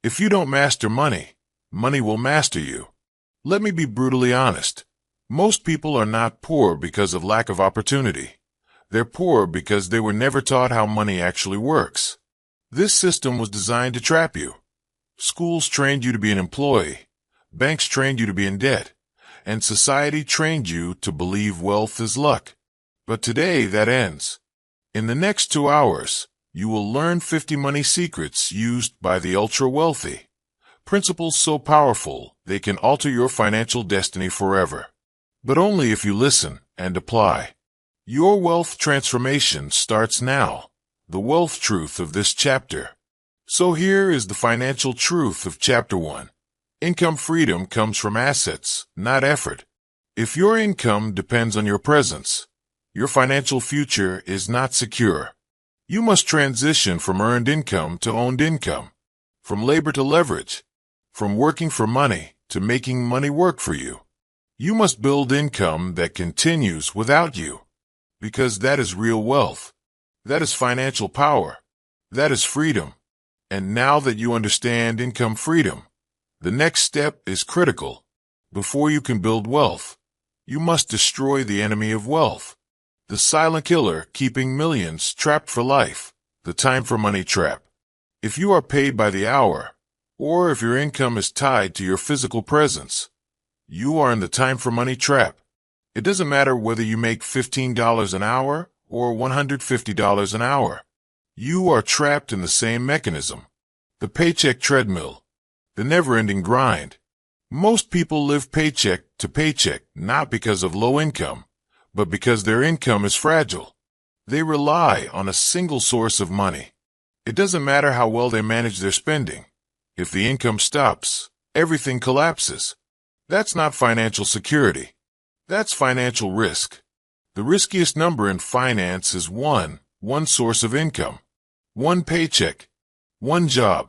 If you don't master money, money will master you. Let me be brutally honest. Most people are not poor because of lack of opportunity. They're poor because they were never taught how money actually works. This system was designed to trap you. Schools trained you to be an employee. Banks trained you to be in debt. And society trained you to believe wealth is luck. But today that ends. In the next 2 hours, you will learn 50 money secrets used by the ultra-wealthy. Principles so powerful, they can alter your financial destiny forever. But only if you listen and apply. Your wealth transformation starts now. The wealth truth of this chapter. So here is the financial truth of Chapter 1. Income freedom comes from assets, not effort. If your income depends on your presence, your financial future is not secure. You must transition from earned income to owned income, from labor to leverage, from working for money to making money work for you. You must build income that continues without you, because that is real wealth. That is financial power. That is freedom. And now that you understand income freedom, the next step is critical. Before you can build wealth, you must destroy the enemy of wealth. The silent killer keeping millions trapped for life, the time for money trap. If you are paid by the hour, or if your income is tied to your physical presence, you are in the time for money trap. It doesn't matter whether you make $15 an hour or $150 an hour. You are trapped in the same mechanism. The paycheck treadmill. The never-ending grind. Most people live paycheck to paycheck not because of low income, but because their income is fragile. They rely on a single source of money. It doesn't matter how well they manage their spending. If the income stops, everything collapses. That's not financial security. That's financial risk. The riskiest number in finance is one source of income. One paycheck. One job.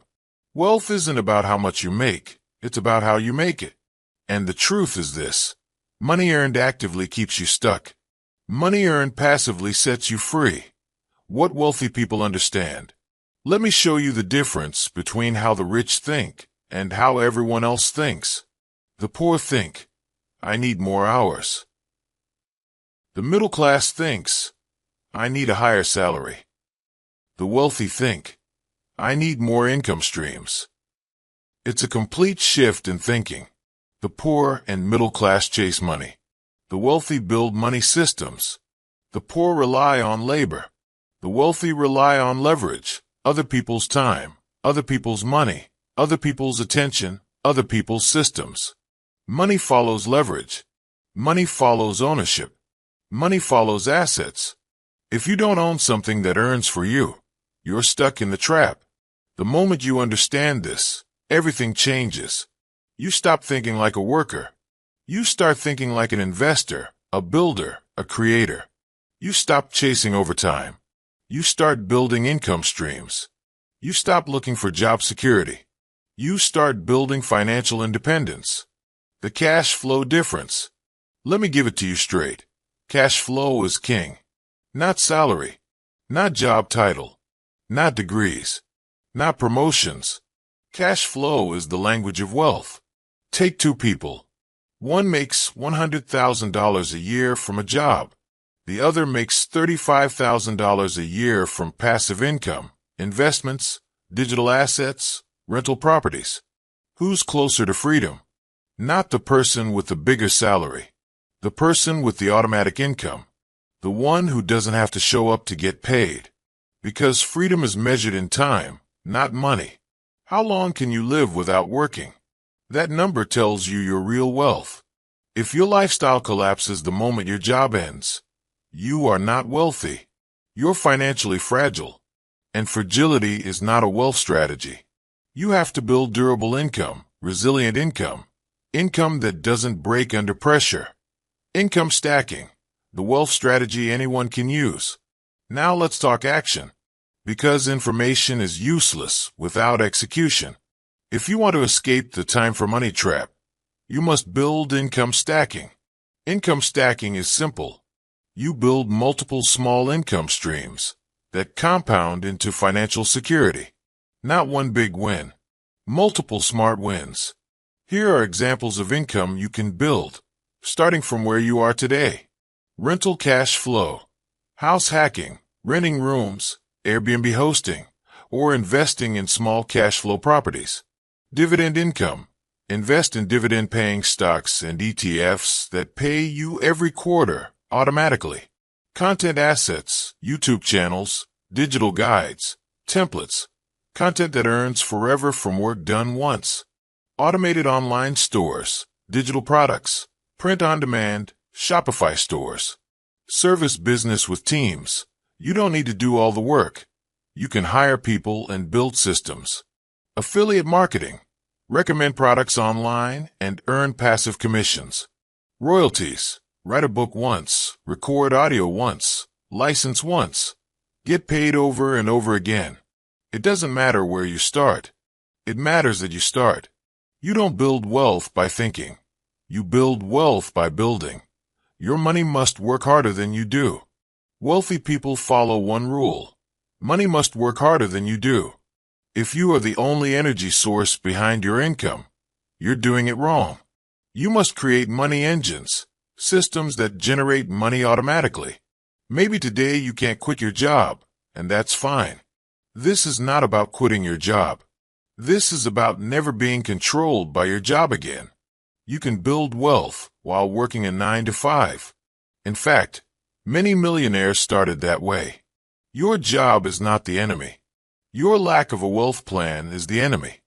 Wealth isn't about how much you make. It's about how you make it. And the truth is this. Money earned actively keeps you stuck. Money earned passively sets you free. What wealthy people understand. Let me show you the difference between how the rich think and how everyone else thinks. The poor think, I need more hours. The middle class thinks, I need a higher salary. The wealthy think, I need more income streams. It's a complete shift in thinking. The poor and middle class chase money. The wealthy build money systems. The poor rely on labor. The wealthy rely on leverage, other people's time, other people's money, other people's attention, other people's systems. Money follows leverage. Money follows ownership. Money follows assets. If you don't own something that earns for you, you're stuck in the trap. The moment you understand this, everything changes. You stop thinking like a worker. You start thinking like an investor, a builder, a creator. You stop chasing overtime. You start building income streams. You stop looking for job security. You start building financial independence. The cash flow difference. Let me give it to you straight. Cash flow is king. Not salary. Not job title. Not degrees. Not promotions. Cash flow is the language of wealth. Take two people. One makes $100,000 a year from a job. The other makes $35,000 a year from passive income, investments, digital assets, rental properties. Who's closer to freedom? Not the person with the bigger salary. The person with the automatic income. The one who doesn't have to show up to get paid. Because freedom is measured in time, not money. How long can you live without working? That number tells you your real wealth. If your lifestyle collapses the moment your job ends, you are not wealthy. You're financially fragile. And fragility is not a wealth strategy. You have to build durable income, resilient income, income that doesn't break under pressure. Income stacking, the wealth strategy anyone can use. Now let's talk action. Because information is useless without execution. If you want to escape the time for money trap, you must build income stacking. Income stacking is simple. You build multiple small income streams that compound into financial security. Not one big win. Multiple smart wins. Here are examples of income you can build, starting from where you are today. Rental cash flow, house hacking, renting rooms, Airbnb hosting, or investing in small cash flow properties. Dividend income, invest in dividend-paying stocks and ETFs that pay you every quarter automatically. Content assets, YouTube channels, digital guides, templates, content that earns forever from work done once. Automated online stores, digital products, print-on-demand, Shopify stores. Service business with teams. You don't need to do all the work. You can hire people and build systems. Affiliate marketing. Recommend products online and earn passive commissions. Royalties. Write a book once, record audio once, license once. Get paid over and over again. It doesn't matter where you start. It matters that you start. You don't build wealth by thinking. You build wealth by building. Your money must work harder than you do. Wealthy people follow one rule. Money must work harder than you do. If you are the only energy source behind your income, you're doing it wrong. You must create money engines, systems that generate money automatically. Maybe today you can't quit your job, and that's fine. This is not about quitting your job. This is about never being controlled by your job again. You can build wealth while working a 9-to-5. In fact, many millionaires started that way. Your job is not the enemy. Your lack of a wealth plan is the enemy.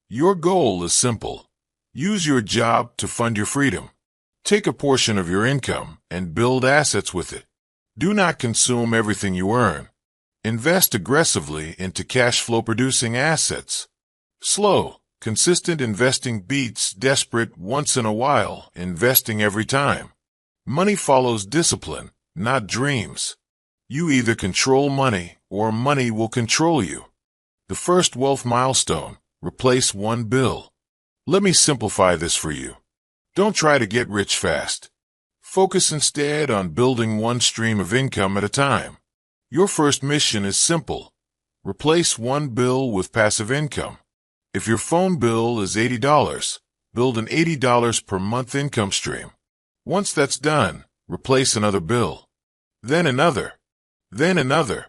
Your goal is simple. Use your job to fund your freedom. Take a portion of your income and build assets with it. Do not consume everything you earn. Invest aggressively into cash flow producing assets. Slow, consistent investing beats desperate once in a while investing every time. Money follows discipline, not dreams. You either control money or money will control you. The first wealth milestone, replace one bill. Let me simplify this for you. Don't try to get rich fast. Focus instead on building one stream of income at a time. Your first mission is simple. Replace one bill with passive income. If your phone bill is $80, build an $80 per month income stream. Once that's done, replace another bill. Then another. Then another.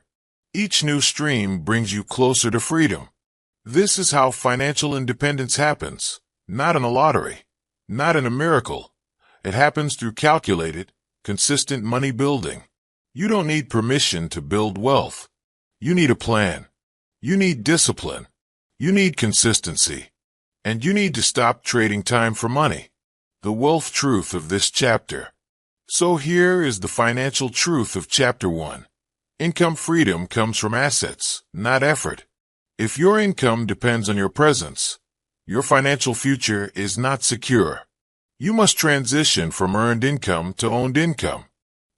Each new stream brings you closer to freedom. This is how financial independence happens, not in a lottery, not in a miracle. It happens through calculated, consistent money building. You don't need permission to build wealth. You need a plan. You need discipline. You need consistency. And you need to stop trading time for money. The wealth truth of this chapter. So here is the financial truth of Chapter 1. Income freedom comes from assets, not effort. If your income depends on your presence, your financial future is not secure. You must transition from earned income to owned income,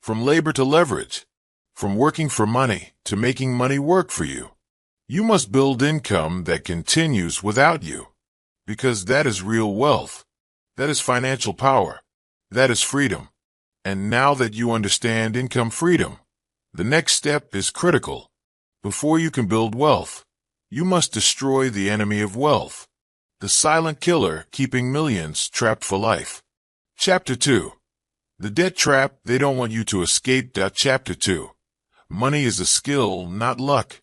from labor to leverage, from working for money to making money work for you. You must build income that continues without you, because that is real wealth. That is financial power. That is freedom. And now that you understand income freedom, the next step is critical. Before you can build wealth, you must destroy the enemy of wealth, the silent killer keeping millions trapped for life. Chapter 2. The debt trap they don't want you to escape. Chapter 2. Money is a skill, not luck.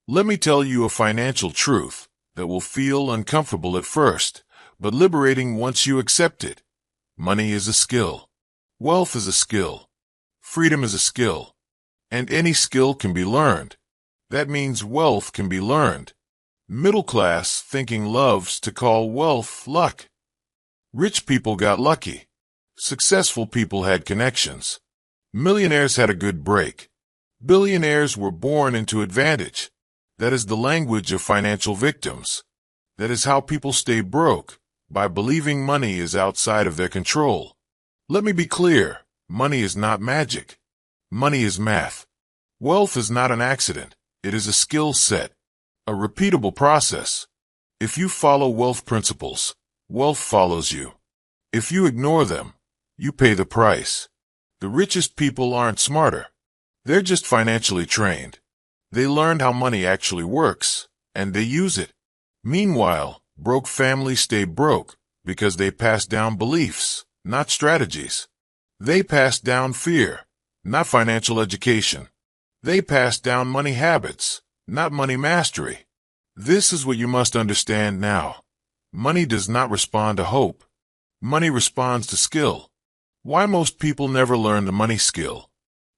Let me tell you a financial truth that will feel uncomfortable at first, but liberating once you accept it. Money is a skill. Wealth is a skill. Freedom is a skill. And any skill can be learned. That means wealth can be learned. Middle-class thinking loves to call wealth luck. Rich people got lucky. Successful people had connections. Millionaires had a good break. Billionaires were born into advantage. That is the language of financial victims. That is how people stay broke, by believing money is outside of their control. Let me be clear, money is not magic. Money is math. Wealth is not an accident. It is a skill set, a repeatable process. If you follow wealth principles, wealth follows you. If you ignore them, you pay the price. The richest people aren't smarter. They're just financially trained. They learned how money actually works, and they use it. Meanwhile, Broke families stay broke because they pass down beliefs, not strategies. They pass down fear, not financial education. They pass down money habits, not money mastery. This is what you must understand now. Money does not respond to hope. Money responds to skill. Why most people never learn the money skill?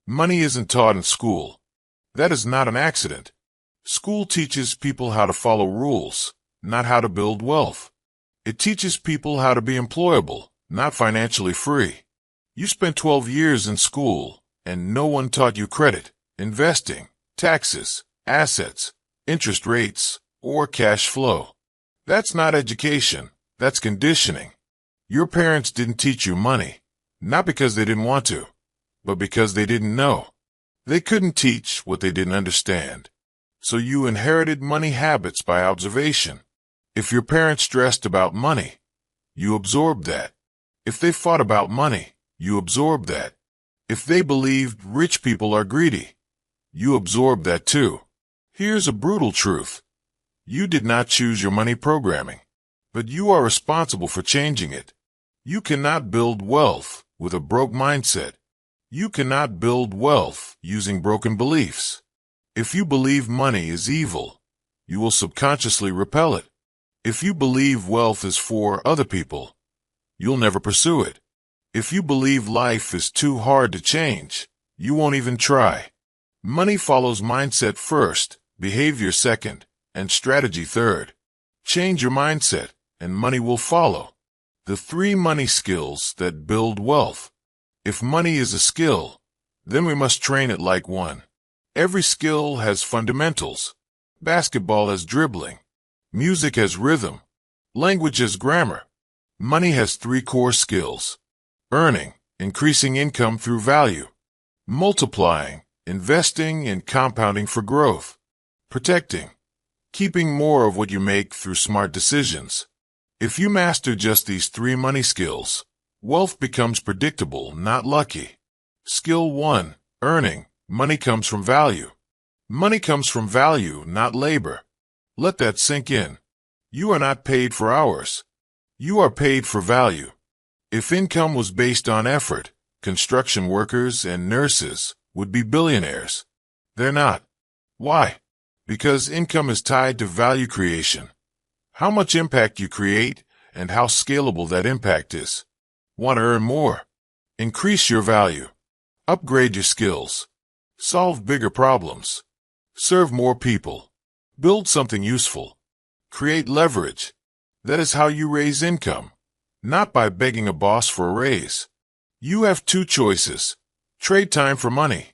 Money isn't taught in school. That is not an accident. School teaches people how to follow rules, not how to build wealth. It teaches people how to be employable, not financially free. You spent 12 years in school, and no one taught you credit, investing, taxes, assets, interest rates, or cash flow. That's not education, that's conditioning. Your parents didn't teach you money, not because they didn't want to, but because they didn't know. They couldn't teach what they didn't understand. So you inherited money habits by observation. If your parents stressed about money, you absorbed that. If they fought about money, you absorbed that. If they believed rich people are greedy, you absorbed that too. Here's a brutal truth. You did not choose your money programming, but you are responsible for changing it. You cannot build wealth with a broke mindset. You cannot build wealth using broken beliefs. If you believe money is evil, you will subconsciously repel it. If you believe wealth is for other people, you'll never pursue it. If you believe life is too hard to change, you won't even try. Money follows mindset first, behavior second, and strategy third. Change your mindset, and money will follow. The 3 money skills that build wealth. If money is a skill, then we must train it like one. Every skill has fundamentals. Basketball has dribbling. Music has rhythm. Language has grammar. Money has 3 core skills. Earning, increasing income through value. Multiplying, investing and compounding for growth. Protecting, keeping more of what you make through smart decisions. If you master just these 3 money skills, wealth becomes predictable, not lucky. Skill 1, earning. Money comes from value. Money comes from value, not labor. Let that sink in. You are not paid for hours. You are paid for value. If income was based on effort, construction workers and nurses would be billionaires. They're not. Why? Because income is tied to value creation. How much impact you create and how scalable that impact is. Want to earn more? Increase your value. Upgrade your skills. Solve bigger problems. Serve more people. Build something useful. Create leverage. That is how you raise income, not by begging a boss for a raise. You have 2 choices. Trade time for money,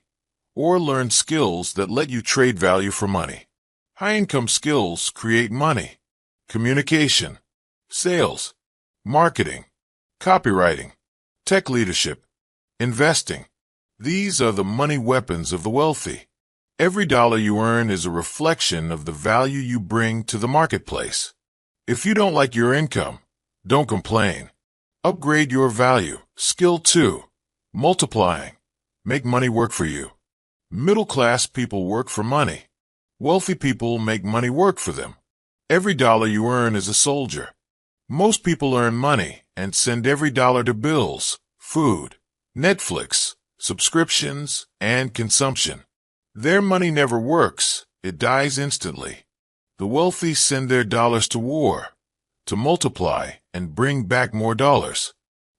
or learn skills that let you trade value for money. High-income skills create money. Communication, sales, marketing, copywriting, tech leadership, investing. These are the money weapons of the wealthy. Every dollar you earn is a reflection of the value you bring to the marketplace. If you don't like your income, don't complain. Upgrade your value. Skill 2, multiplying. Make money work for you. Middle-class people work for money. Wealthy people make money work for them. Every dollar you earn is a soldier. Most people earn money and send every dollar to bills, food, Netflix, subscriptions, and consumption. Their money never works. It dies instantly. The wealthy send their dollars to war, to multiply and bring back more dollars.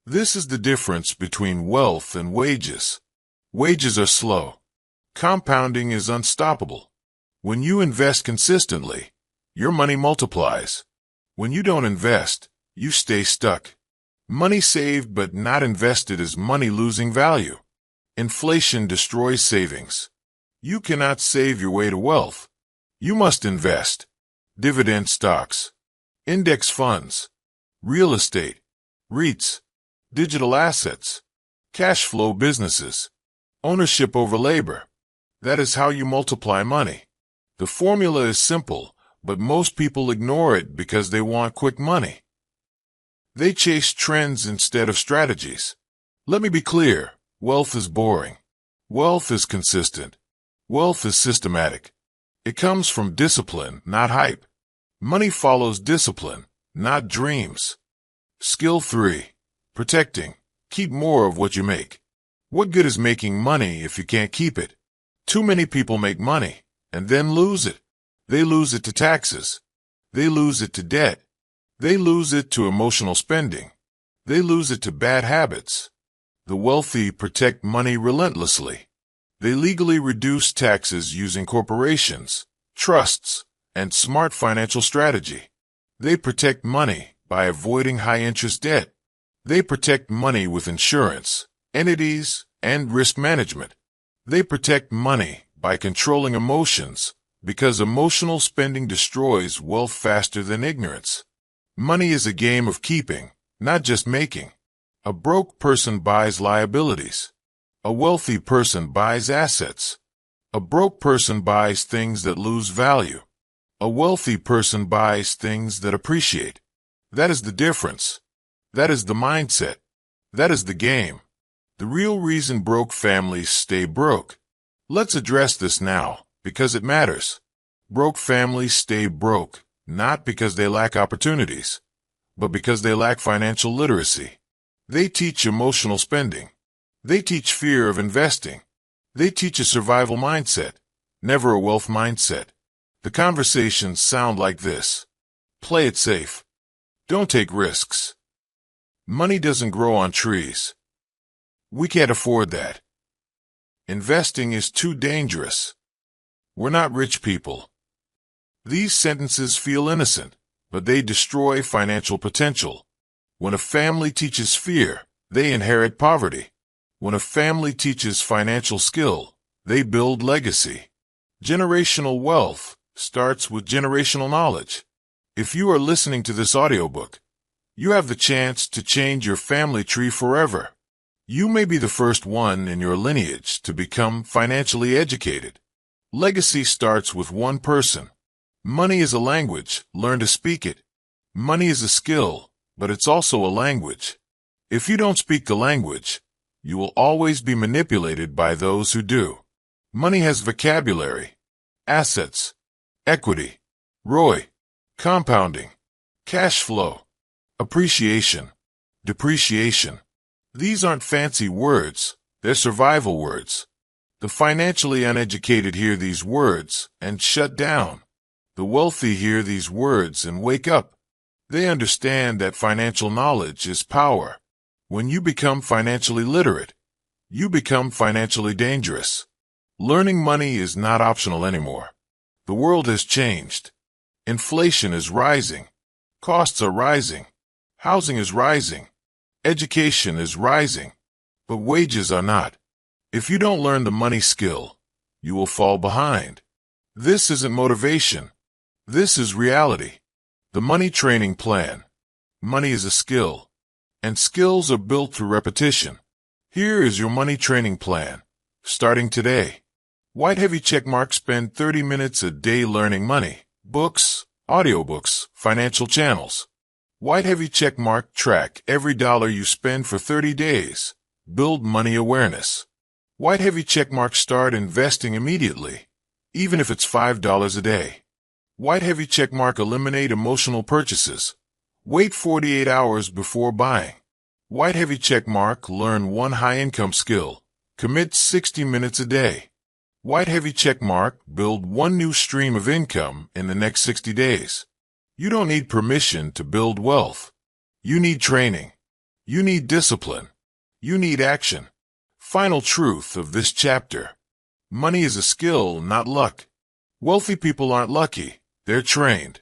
This is the difference between wealth and wages. Wages are slow. Compounding is unstoppable. When you invest consistently, your money multiplies. When you don't invest, you stay stuck. Money saved but not invested is money losing value. Inflation destroys savings. You cannot save your way to wealth. You must invest. Dividend stocks, index funds, real estate, REITs, digital assets, cash flow businesses, ownership over labor. That is how you multiply money. The formula is simple, but most people ignore it because they want quick money. They chase trends instead of strategies. Let me be clear, wealth is boring. Wealth is consistent. Wealth is systematic. It comes from discipline, not hype. Money follows discipline, not dreams. Skill 3. Protecting. Keep more of what you make. What good is making money if you can't keep it? Too many people make money and then lose it. They lose it to taxes. They lose it to debt. They lose it to emotional spending. They lose it to bad habits. The wealthy protect money relentlessly. They legally reduce taxes using corporations, trusts, and smart financial strategy. They protect money by avoiding high-interest debt. They protect money with insurance, entities, and risk management. They protect money by controlling emotions, because emotional spending destroys wealth faster than ignorance. Money is a game of keeping, not just making. A broke person buys liabilities. A wealthy person buys assets. A broke person buys things that lose value. A wealthy person buys things that appreciate. That is the difference. That is the mindset. That is the game. The real reason broke families stay broke. Let's address this now, because it matters. Broke families stay broke, not because they lack opportunities, but because they lack financial literacy. They teach emotional spending. They teach fear of investing. They teach a survival mindset, never a wealth mindset. The conversations sound like this. Play it safe. Don't take risks. Money doesn't grow on trees. We can't afford that. Investing is too dangerous. We're not rich people. These sentences feel innocent, but they destroy financial potential. When a family teaches fear, they inherit poverty. When a family teaches financial skill, they build legacy. Generational wealth starts with generational knowledge. If you are listening to this audiobook, you have the chance to change your family tree forever. You may be the first one in your lineage to become financially educated. Legacy starts with one person. Money is a language. Learn to speak it. Money is a skill, but it's also a language. If you don't speak the language, you will always be manipulated by those who do. Money has vocabulary, assets, equity, ROI, compounding, cash flow, appreciation, depreciation. These aren't fancy words, they're survival words. The financially uneducated hear these words and shut down. The wealthy hear these words and wake up. They understand that financial knowledge is power. When you become financially literate, you become financially dangerous. Learning money is not optional anymore. The world has changed. Inflation is rising. Costs are rising. Housing is rising. Education is rising. But wages are not. If you don't learn the money skill, you will fall behind. This isn't motivation. This is reality. The money training plan. Money is a skill, and skills are built through repetition. Here is your money training plan, starting today. White heavy checkmark. Spend 30 minutes a day learning money, books, audiobooks, financial channels. White heavy checkmark. Track every dollar you spend for 30 days. Build money awareness. White heavy checkmark. Start investing immediately, even if it's $5 a day. White heavy checkmark. Eliminate emotional purchases. Wait 48 hours before buying. White heavy checkmark. Learn one high-income skill. Commit 60 minutes a day. White heavy checkmark. Build one new stream of income in the next 60 days. You don't need permission to build wealth. You need training. You need discipline. You need action. Final truth of this chapter. Money is a skill, not luck. Wealthy people aren't lucky. They're trained.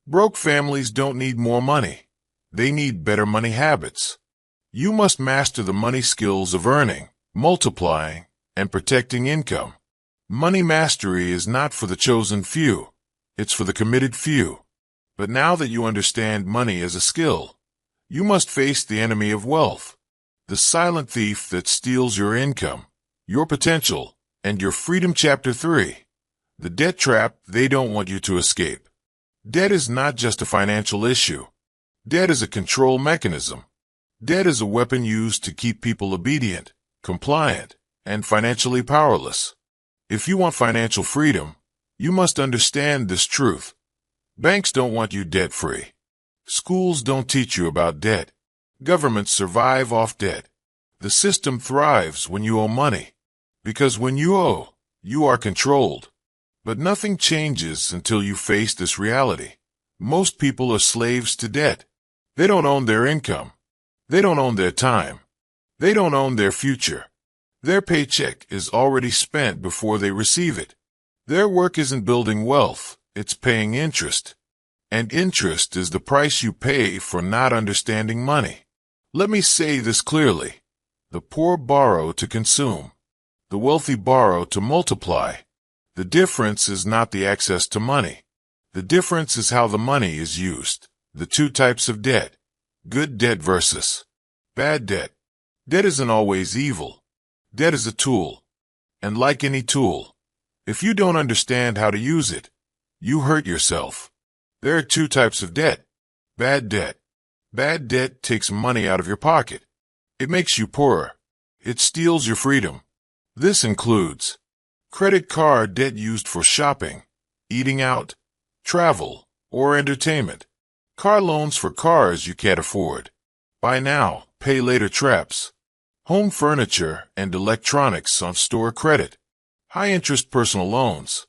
Broke families don't need more money. They need better money habits. You must master the money skills of earning, multiplying, and protecting income. Money mastery is not for the chosen few. It's for the committed few. But now that you understand money as a skill, you must face the enemy of wealth, the silent thief that steals your income, your potential, and your freedom. Chapter 3. The debt trap they don't want you to escape. Debt is not just a financial issue. Debt is a control mechanism. Debt is a weapon used to keep people obedient, compliant, and financially powerless. If you want financial freedom, you must understand this truth. Banks don't want you debt-free. Schools don't teach you about debt. Governments survive off debt. The system thrives when you owe money. Because when you owe, you are controlled. But nothing changes until you face this reality. Most people are slaves to debt. They don't own their income. They don't own their time. They don't own their future. Their paycheck is already spent before they receive it. Their work isn't building wealth, it's paying interest. And interest is the price you pay for not understanding money. Let me say this clearly. The poor borrow to consume. The wealthy borrow to multiply. The difference is not the access to money. The difference is how the money is used. The two types of debt. Good debt versus bad debt. Debt isn't always evil. Debt is a tool. And like any tool, if you don't understand how to use it, you hurt yourself. There are two types of debt. Bad debt. Bad debt takes money out of your pocket. It makes you poorer. It steals your freedom. This includes credit card debt used for shopping, eating out, travel, or entertainment. Car loans for cars you can't afford. Buy now, pay later traps. Home furniture and electronics on store credit. High-interest personal loans.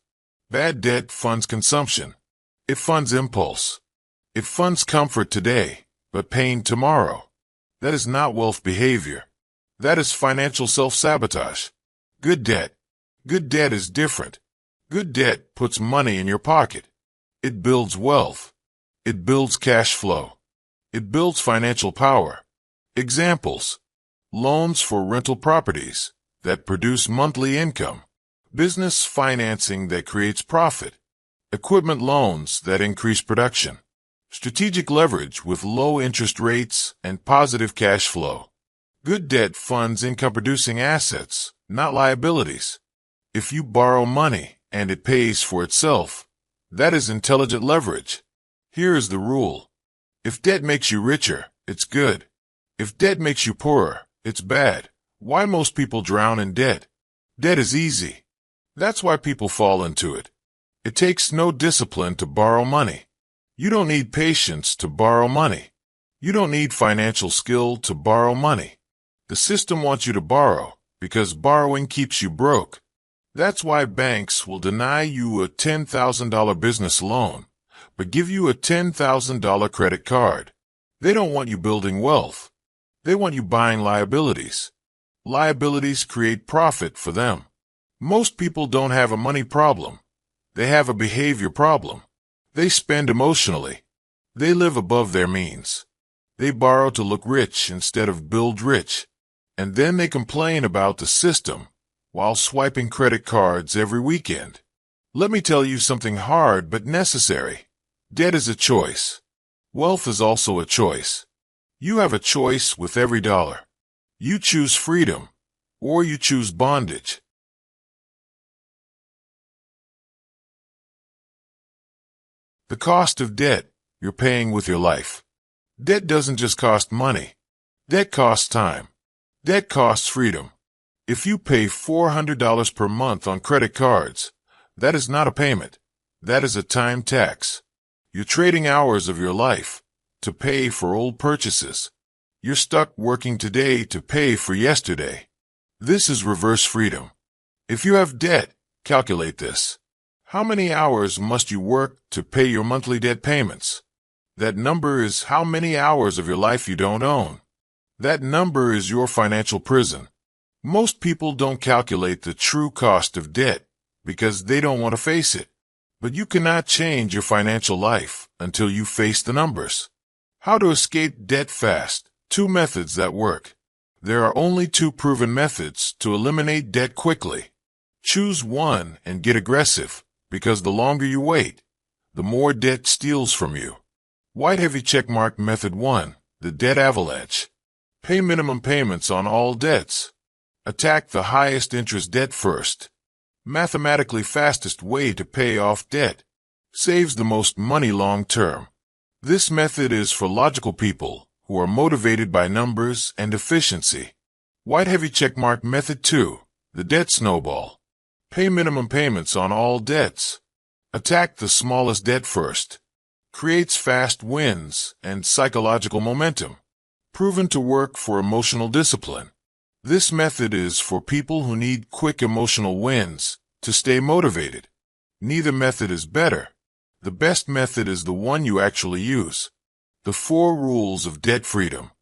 Bad debt funds consumption. It funds impulse. It funds comfort today, but pain tomorrow. That is not wealth behavior. That is financial self-sabotage. Good debt. Good debt is different. Good debt puts money in your pocket. It builds wealth. It builds cash flow. It builds financial power. Examples. Loans for rental properties that produce monthly income. Business financing that creates profit. Equipment loans that increase production. Strategic leverage with low interest rates and positive cash flow. Good debt funds income-producing assets, not liabilities. If you borrow money and it pays for itself, that is intelligent leverage. Here is the rule. If debt makes you richer, it's good. If debt makes you poorer, it's bad. Why most people drown in debt? Debt is easy. That's why people fall into it. It takes no discipline to borrow money. You don't need patience to borrow money. You don't need financial skill to borrow money. The system wants you to borrow because borrowing keeps you broke. That's why banks will deny you a $10,000 business loan, but give you a $10,000 credit card. They don't want you building wealth. They want you buying liabilities. Liabilities create profit for them. Most people don't have a money problem. They have a behavior problem. They spend emotionally. They live above their means. They borrow to look rich instead of build rich. And then they complain about the system while swiping credit cards every weekend. Let me tell you something hard but necessary. Debt is a choice. Wealth is also a choice. You have a choice with every dollar. You choose freedom, or you choose bondage. The cost of debt you're paying with your life. Debt doesn't just cost money. Debt costs time. Debt costs freedom. If you pay $400 per month on credit cards, that is not a payment. That is a time tax. You're trading hours of your life to pay for old purchases. You're stuck working today to pay for yesterday. This is reverse freedom. If you have debt, calculate this. How many hours must you work to pay your monthly debt payments? That number is how many hours of your life you don't own. That number is your financial prison. Most people don't calculate the true cost of debt because they don't want to face it. But you cannot change your financial life until you face the numbers. How to escape debt fast. 2 methods that work. There are only 2 proven methods to eliminate debt quickly. Choose one and get aggressive, because the longer you wait, the more debt steals from you. White heavy checkmark method 1, the debt avalanche. Pay minimum payments on all debts. Attack the highest interest debt first. Mathematically fastest way to pay off debt. Saves the most money long term. This method is for logical people who are motivated by numbers and efficiency. White heavy checkmark method 2, the debt snowball. Pay minimum payments on all debts. Attack the smallest debt first. creates fast wins and psychological momentum, proven to work for emotional discipline. This method is for people who need quick emotional wins to stay motivated. Neither method is better. The best method is the one you actually use. The 4 rules of debt freedom.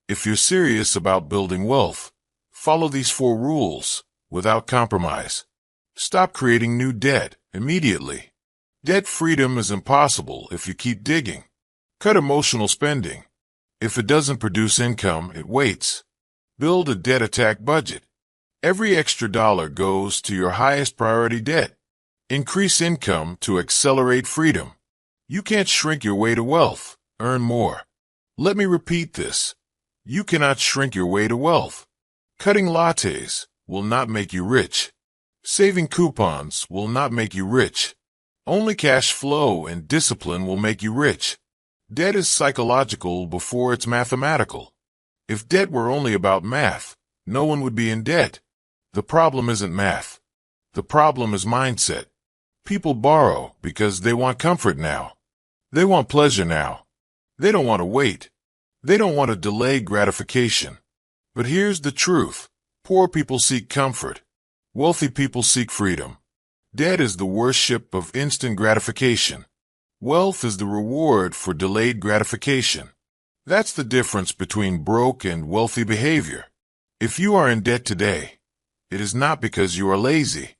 If you're serious about building wealth, follow these 4 rules without compromise. Stop creating new debt immediately. Debt freedom is impossible if you keep digging. Cut emotional spending. If it doesn't produce income, it waits. Build a debt attack budget. Every extra dollar goes to your highest priority debt. Increase income to accelerate freedom. You can't shrink your way to wealth. Earn more. Let me repeat this. You cannot shrink your way to wealth. Cutting lattes will not make you rich. Saving coupons will not make you rich. Only cash flow and discipline will make you rich. Debt is psychological before it's mathematical. If debt were only about math, no one would be in debt. The problem isn't math. The problem is mindset. People borrow because they want comfort now. They want pleasure now. They don't want to wait. They don't want to delay gratification. But here's the truth. Poor people seek comfort. Wealthy people seek freedom. Debt is the worship of instant gratification. Wealth is the reward for delayed gratification. That's the difference between broke and wealthy behavior. If you are in debt today, it is not because you are lazy.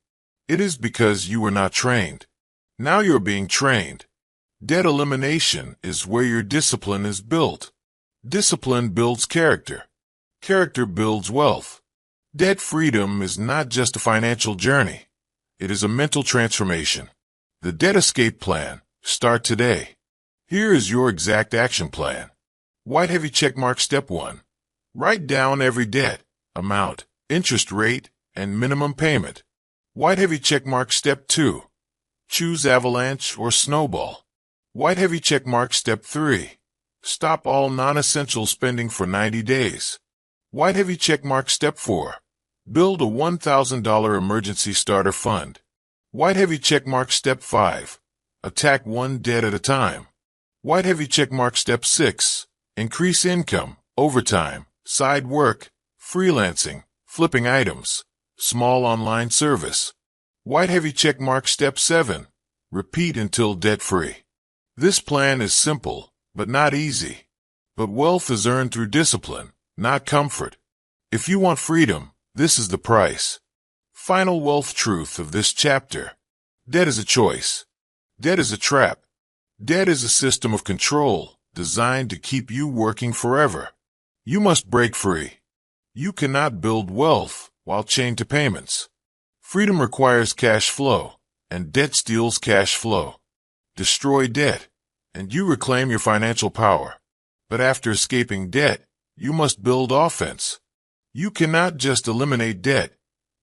It is because you were not trained. Now you're being trained. Debt elimination is where your discipline is built. Discipline builds character. Character builds wealth. Debt freedom is not just a financial journey. It is a mental transformation. The Debt Escape Plan. Start today. Here is your exact action plan. White heavy checkmark step 1. Write down every debt, amount, interest rate, and minimum payment. White heavy checkmark step 2. Choose avalanche or snowball. White heavy checkmark step 3. Stop all non-essential spending for 90 days. White heavy checkmark step 4. Build a $1,000 emergency starter fund. White heavy checkmark step 5. Attack one debt at a time. White heavy checkmark step 6. Increase income, overtime, side work, freelancing, flipping items, small online service. White heavy checkmark step 7. Repeat until debt-free. This plan is simple, but not easy. But wealth is earned through discipline, not comfort. If you want freedom, this is the price. Final wealth truth of this chapter. Debt is a choice. Debt is a trap. Debt is a system of control designed to keep you working forever. You must break free. You cannot build wealth while chained to payments. Freedom requires cash flow, and debt steals cash flow. Destroy debt, and you reclaim your financial power. But after escaping debt, you must build offense. You cannot just eliminate debt.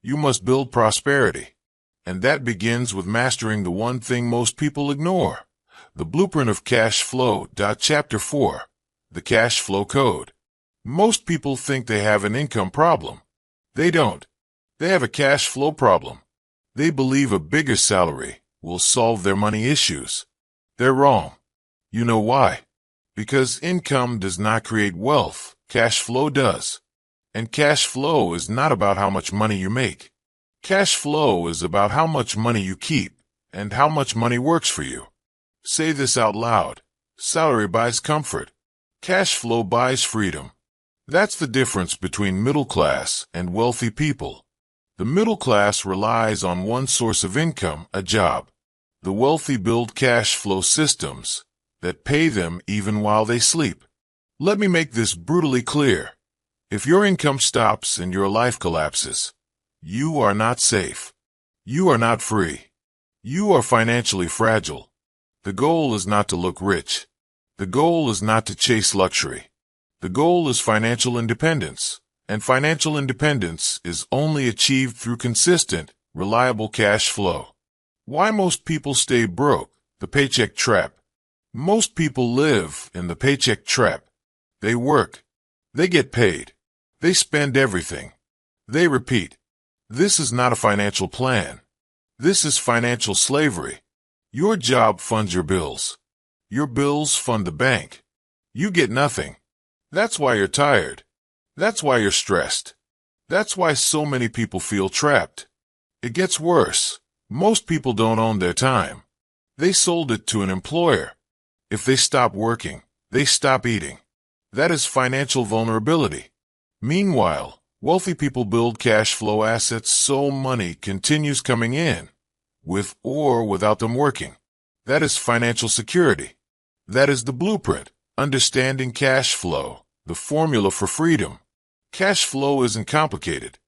You must build prosperity. And that begins with mastering the one thing most people ignore. The blueprint of cash flow. Chapter 4. The cash flow code. Most people think they have an income problem. They don't. They have a cash flow problem. They believe a bigger salary will solve their money issues. They're wrong. You know why? Because income does not create wealth. Cash flow does. And cash flow is not about how much money you make. Cash flow is about how much money you keep and how much money works for you. Say this out loud. Salary buys comfort. Cash flow buys freedom. That's the difference between middle class and wealthy people. The middle class relies on one source of income, a job. The wealthy build cash flow systems that pay them even while they sleep. Let me make this brutally clear. If your income stops and your life collapses, you are not safe. You are not free. You are financially fragile. The goal is not to look rich. The goal is not to chase luxury. The goal is financial independence, and financial independence is only achieved through consistent, reliable cash flow. Why most people stay broke? The paycheck trap. Most people live in the paycheck trap. They work. They get paid. They spend everything. They repeat. This is not a financial plan. This is financial slavery. Your job funds your bills. Your bills fund the bank. You get nothing. That's why you're tired. That's why you're stressed. That's why so many people feel trapped. It gets worse. Most people don't own their time. They sold it to an employer. If they stop working, they stop eating. That is financial vulnerability. Meanwhile, wealthy people build cash flow assets so money continues coming in, with or without them working. That is financial security. That is the blueprint. Understanding cash flow, the formula for freedom. Cash flow isn't complicated.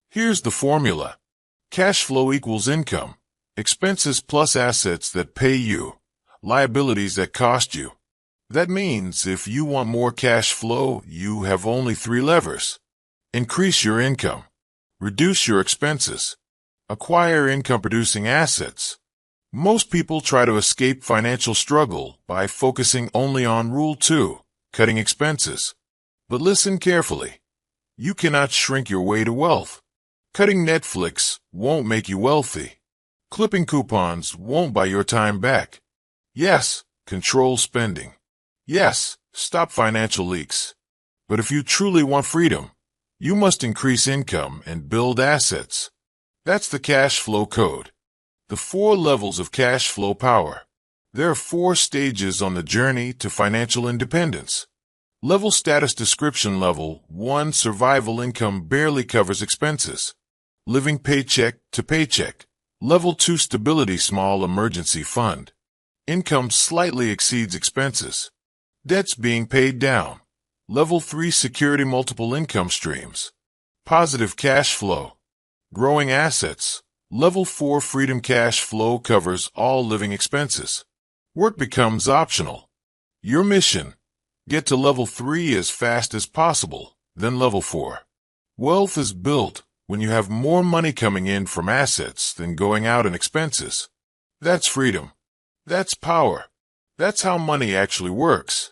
Here's the formula. Cash flow equals income, expenses plus assets that pay you, liabilities that cost you. That means if you want more cash flow, you have only 3 levers. Increase your income. Reduce your expenses. Acquire income-producing assets. Most people try to escape financial struggle by focusing only on Rule 2, cutting expenses. But listen carefully. You cannot shrink your way to wealth. Cutting Netflix won't make you wealthy. Clipping coupons won't buy your time back. Yes, control spending. Yes, stop financial leaks. But if you truly want freedom, you must increase income and build assets. That's the cash flow code. The 4 levels of cash flow power. There are 4 stages on the journey to financial independence. Level status description. Level 1, survival income barely covers expenses. Living paycheck to paycheck. Level 2, stability, small emergency fund. Income slightly exceeds expenses. Debts being paid down. Level 3, security, multiple income streams. Positive cash flow. Growing assets. Level 4, freedom, cash flow covers all living expenses. Work becomes optional. Your mission. Get to level 3 as fast as possible, then level 4. Wealth is built when you have more money coming in from assets than going out in expenses. That's freedom. That's power. That's how money actually works.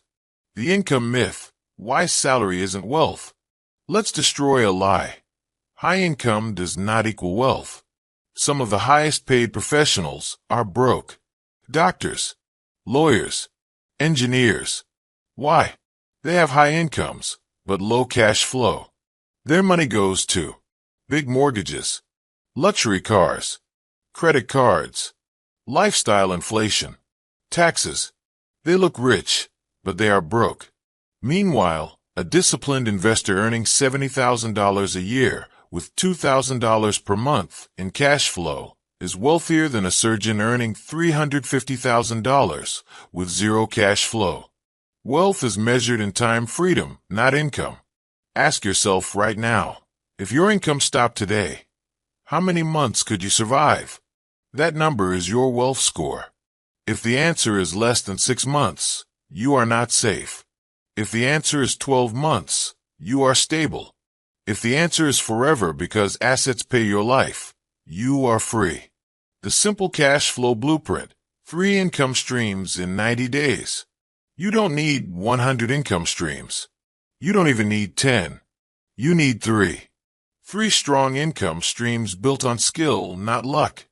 The income myth. Why salary isn't wealth. Let's destroy a lie. High income does not equal wealth. Some of the highest paid professionals are broke. Doctors, lawyers, engineers. Why? They have high incomes, but low cash flow. Their money goes to big mortgages, luxury cars, credit cards, lifestyle inflation, taxes. They look rich, but they are broke. Meanwhile, a disciplined investor earning $70,000 a year with $2,000 per month in cash flow is wealthier than a surgeon earning $350,000 with 0 cash flow. Wealth is measured in time freedom, not income. Ask yourself right now, if your income stopped today, how many months could you survive? That number is your wealth score. If the answer is less than 6 months, you are not safe. If the answer is 12 months, you are stable. If the answer is forever because assets pay your life, you are free. The simple cash flow blueprint, 3 income streams in 90 days. You don't need 100 income streams. You don't even need 10. You need 3. 3 strong income streams built on skill, not luck.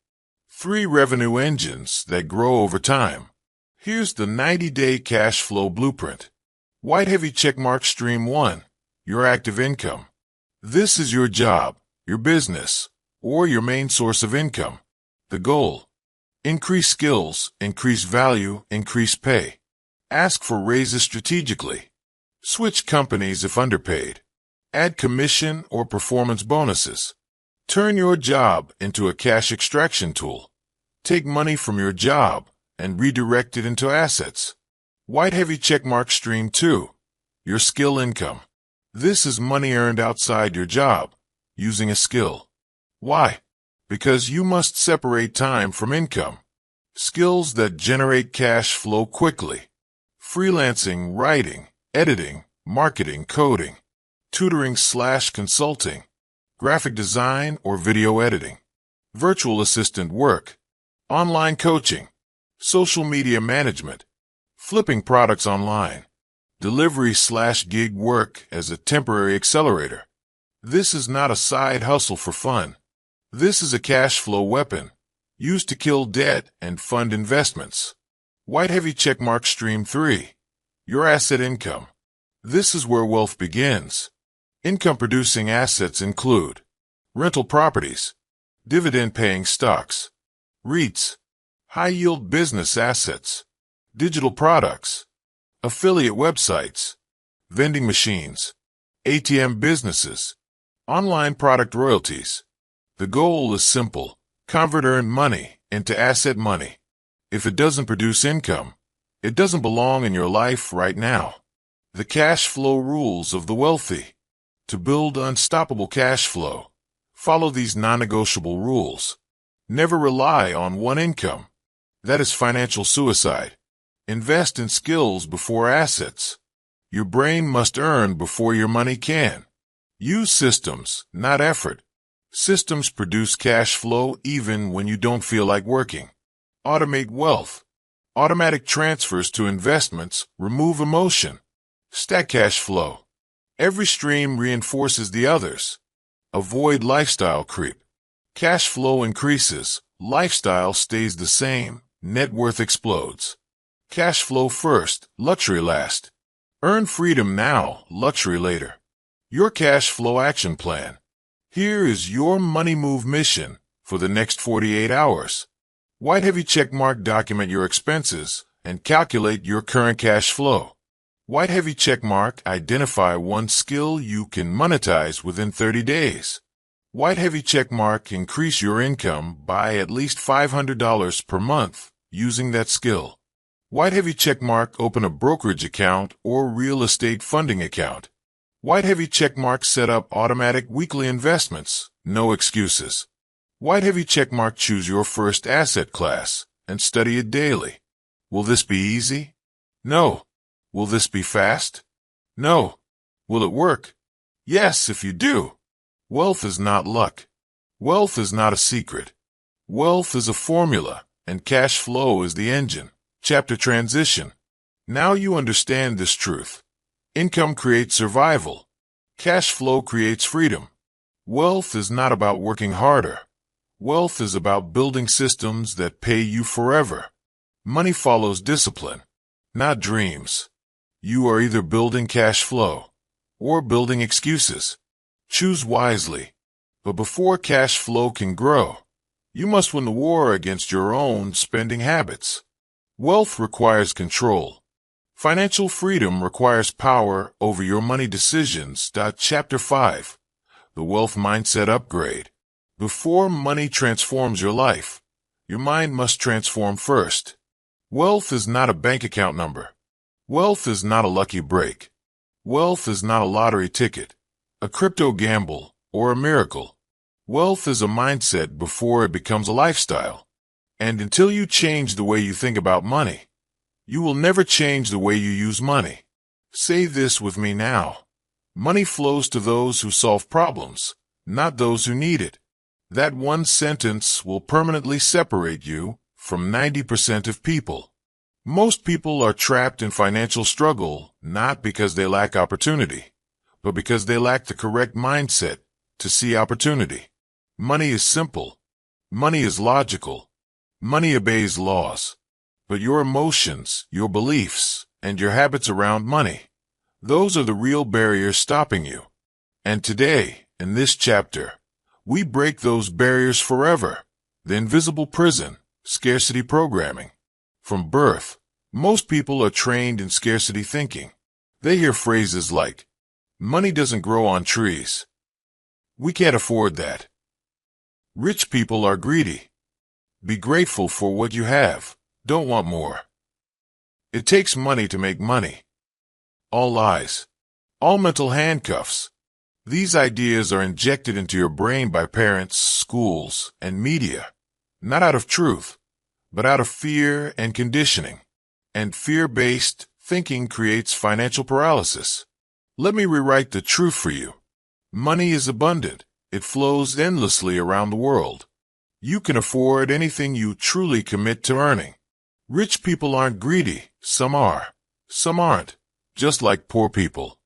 3 revenue engines that grow over time. Here's the 90-day cash flow blueprint. White heavy checkmark. Stream 1, your active income. This is your job, your business, or your main source of income. The goal: increase skills, increase value, increase pay. Ask for raises strategically. Switch companies if underpaid. Add commission or performance bonuses. Turn your job into a cash extraction tool. Take money from your job and redirect it into assets. White heavy checkmark. Stream 2, your skill income. This is money earned outside your job, using a skill. Why? Because you must separate time from income. Skills that generate cash flow quickly. Freelancing, writing, editing, marketing, coding, tutoring/consulting, graphic design or video editing, virtual assistant work, online coaching, social media management, flipping products online, delivery/gig work as a temporary accelerator. This is not a side hustle for fun. This is a cash flow weapon, used to kill debt and fund investments. White heavy checkmark stream 3. Your asset income. This is where wealth begins. Income-producing assets include rental properties, dividend-paying stocks, REITs, high-yield business assets, digital products, affiliate websites, vending machines, ATM businesses, online product royalties. The goal is simple: convert earned money into asset money. If it doesn't produce income, it doesn't belong in your life right now. The cash flow rules of the wealthy. To build unstoppable cash flow, follow these non-negotiable rules. Never rely on one income. That is financial suicide. Invest in skills before assets. Your brain must earn before your money can. Use systems, not effort. Systems produce cash flow even when you don't feel like working. Automate wealth. Automatic transfers to investments remove emotion. Stack cash flow. Every stream reinforces the others. Avoid lifestyle creep. Cash flow increases, lifestyle stays the same, net worth explodes. Cash flow first, luxury last. Earn freedom now, luxury later. Your cash flow action plan. Here is your money move mission for the next 48 hours. White heavy checkmark, document your expenses and calculate your current cash flow. White heavy checkmark, identify one skill you can monetize within 30 days. White heavy checkmark, increase your income by at least $500 per month using that skill. White heavy checkmark, open a brokerage account or real estate funding account. White heavy checkmark, set up automatic weekly investments, no excuses. White heavy checkmark, choose your first asset class and study it daily. Will this be easy? No. Will this be fast? No. Will it work? Yes, if you do. Wealth is not luck. Wealth is not a secret. Wealth is a formula, and cash flow is the engine. Chapter transition. Now you understand this truth. Income creates survival. Cash flow creates freedom. Wealth is not about working harder. Wealth is about building systems that pay you forever. Money follows discipline, not dreams. You are either building cash flow or building excuses. Choose wisely. But before cash flow can grow, you must win the war against your own spending habits. Wealth requires control. Financial freedom requires power over your money decisions. Chapter 5. The Wealth Mindset Upgrade. Before money transforms your life, your mind must transform first. Wealth is not a bank account number. Wealth is not a lucky break. Wealth is not a lottery ticket, a crypto gamble, or a miracle. Wealth is a mindset before it becomes a lifestyle. And until you change the way you think about money, you will never change the way you use money. Say this with me now. Money flows to those who solve problems, not those who need it. That one sentence will permanently separate you from 90% of people. Most people are trapped in financial struggle not because they lack opportunity, but because they lack the correct mindset to see opportunity. Money is simple. Money is logical. Money obeys laws. But your emotions, your beliefs, and your habits around money, those are the real barriers stopping you. And today, in this chapter, we break those barriers forever. The invisible prison, scarcity programming. From birth, most people are trained in scarcity thinking. They hear phrases like, money doesn't grow on trees. We can't afford that. Rich people are greedy. Be grateful for what you have. Don't want more. It takes money to make money. All lies. All mental handcuffs. These ideas are injected into your brain by parents, schools, and media, not out of truth, but out of fear and conditioning. And fear-based thinking creates financial paralysis. Let me rewrite the truth for you. Money is abundant. It flows endlessly around the world. You can afford anything you truly commit to earning. Rich people aren't greedy. Some are. Some aren't. Just like poor people.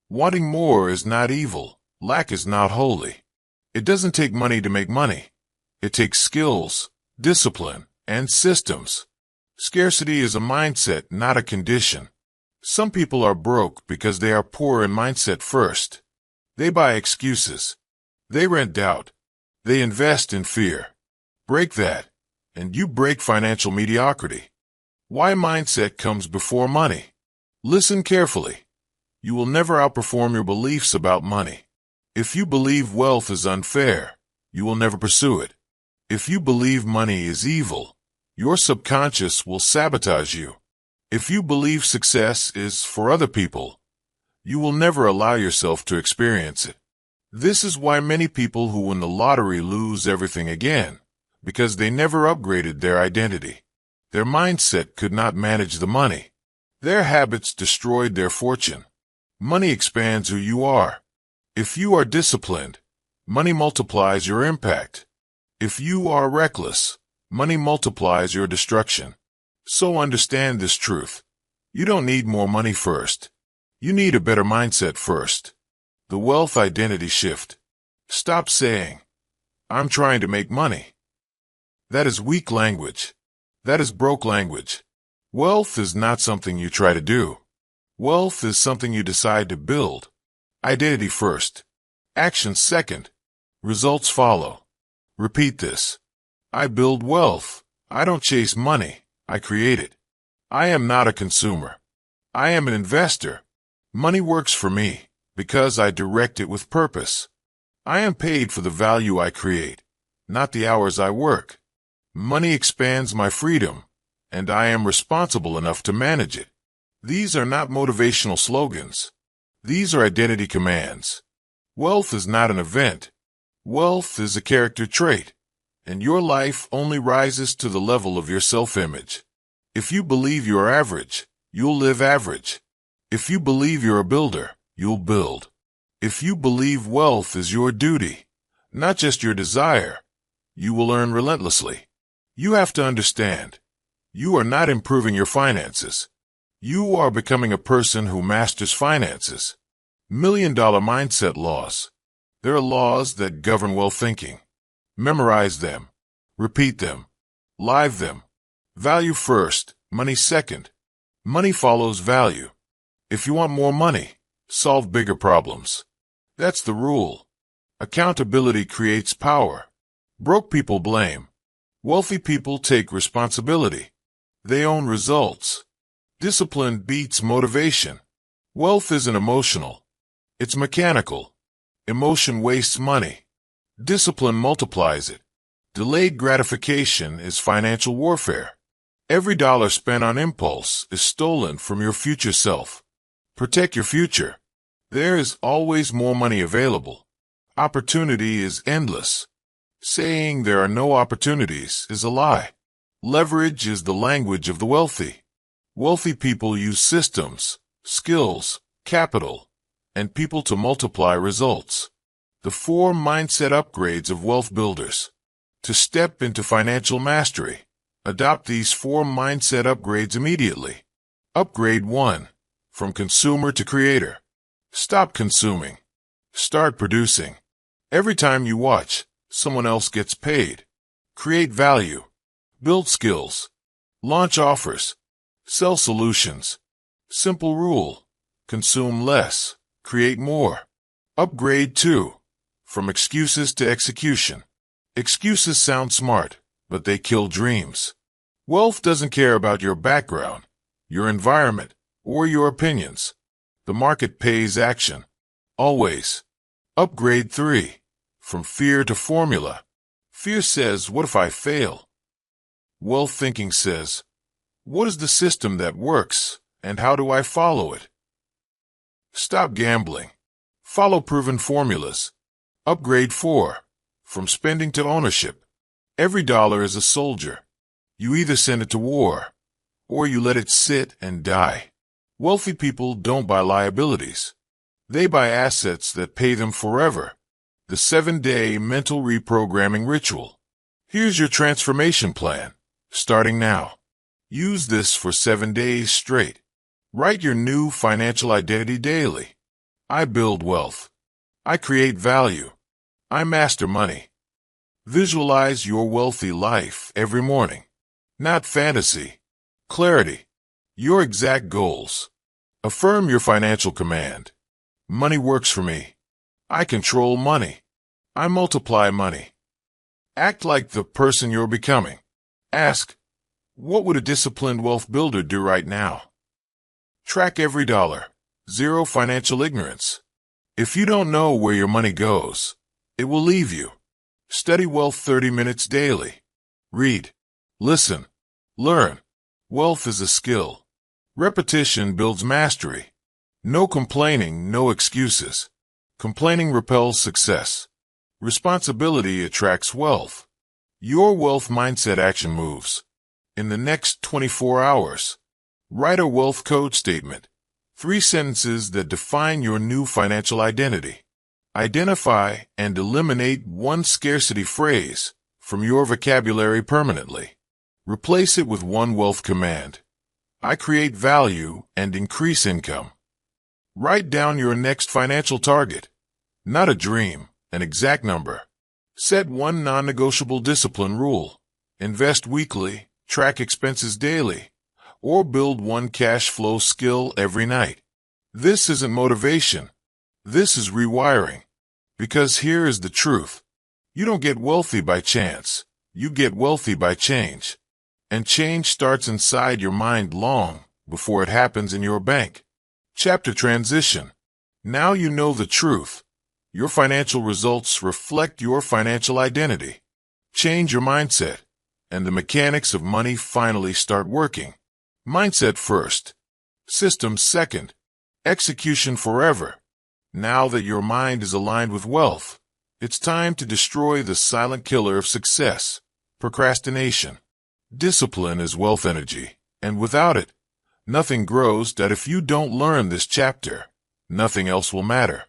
Wanting more is not evil. Lack is not holy. It doesn't take money to make money. It takes skills, discipline, and systems. Scarcity is a mindset, not a condition. Some people are broke because they are poor in mindset first. They buy excuses. They rent doubt. They invest in fear. Break that, and you break financial mediocrity. Why mindset comes before money? Listen carefully. You will never outperform your beliefs about money. If you believe wealth is unfair, you will never pursue it. If you believe money is evil, your subconscious will sabotage you. If you believe success is for other people, you will never allow yourself to experience it. This is why many people who win the lottery lose everything again, because they never upgraded their identity. Their mindset could not manage the money. Their habits destroyed their fortune. Money expands who you are. If you are disciplined, money multiplies your impact. If you are reckless, money multiplies your destruction. So understand this truth. You don't need more money first. You need a better mindset first. The wealth identity shift. Stop saying, "I'm trying to make money." That is weak language. That is broke language. Wealth is not something you try to do. Wealth is something you decide to build. Identity first. Action second. Results follow. Repeat this. I build wealth. I don't chase money. I create it. I am not a consumer. I am an investor. Money works for me because I direct it with purpose. I am paid for the value I create, not the hours I work. Money expands my freedom, and I am responsible enough to manage it. These are not motivational slogans. These are identity commands. Wealth is not an event. Wealth is a character trait, and your life only rises to the level of your self-image. If you believe you are average, you'll live average. If you believe you're a builder, you'll build. If you believe wealth is your duty, not just your desire, you will earn relentlessly. You have to understand, you are not improving your finances. You are becoming a person who masters finances. $1,000,000 mindset laws. There are laws that govern wealth thinking. Memorize them. Repeat them. Live them. Value first, money second. Money follows value. If you want more money, solve bigger problems. That's the rule. Accountability creates power. Broke people blame. Wealthy people take responsibility. They own results. Discipline beats motivation. Wealth isn't emotional. It's mechanical. Emotion wastes money. Discipline multiplies it. Delayed gratification is financial warfare. Every dollar spent on impulse is stolen from your future self. Protect your future. There is always more money available. Opportunity is endless. Saying there are no opportunities is a lie. Leverage is the language of the wealthy. Wealthy people use systems, skills, capital, and people to multiply results. The 4 mindset upgrades of wealth builders. To step into financial mastery, adopt these 4 mindset upgrades immediately. Upgrade 1. From consumer to creator. Stop consuming. Start producing. Every time you watch, someone else gets paid. Create value. Build skills. Launch offers. Sell solutions. Simple rule. Consume less. Create more. Upgrade 2. From excuses to execution. Excuses sound smart, but they kill dreams. Wealth doesn't care about your background, your environment, or your opinions. The market pays action. Always. Upgrade 3. From fear to formula. Fear says, what if I fail? Wealth thinking says, what is the system that works, and how do I follow it? Stop gambling. Follow proven formulas. Upgrade 4. From spending to ownership. Every dollar is a soldier. You either send it to war, or you let it sit and die. Wealthy people don't buy liabilities. They buy assets that pay them forever. The 7-day mental reprogramming ritual. Here's your transformation plan, starting now. Use this for 7 days straight. Write your new financial identity daily. I build wealth. I create value. I master money. Visualize your wealthy life every morning. Not fantasy, Clarity. Your exact goals. Affirm your financial command. Money works for me. I control money. I multiply money. Act like the person you're becoming. Ask, what would a disciplined wealth builder do right now? Track every dollar. Zero financial ignorance. If you don't know where your money goes, it will leave you. Study wealth 30 minutes daily. Read. Listen. Learn. Wealth is a skill. Repetition builds mastery. No complaining, no excuses. Complaining repels success. Responsibility attracts wealth. Your wealth mindset action moves. In the next 24 hours, write a wealth code statement. 3 sentences that define your new financial identity. Identify and eliminate one scarcity phrase from your vocabulary permanently. Replace it with one wealth command. I create value and increase income. Write down your next financial target. Not a dream, an exact number. Set one non-negotiable discipline rule. Invest weekly, track expenses daily, or build one cash flow skill every night. This isn't motivation. This is rewiring. Because here is the truth. You don't get wealthy by chance. You get wealthy by change. And change starts inside your mind long before it happens in your bank. Chapter Transition. Now you know the truth. Your financial results reflect your financial identity. Change your mindset, and the mechanics of money finally start working. Mindset first. System second. Execution forever. Now that your mind is aligned with wealth, it's time to destroy the silent killer of success, procrastination. Discipline is wealth energy, and without it, nothing grows. That if you don't learn this chapter, nothing else will matter.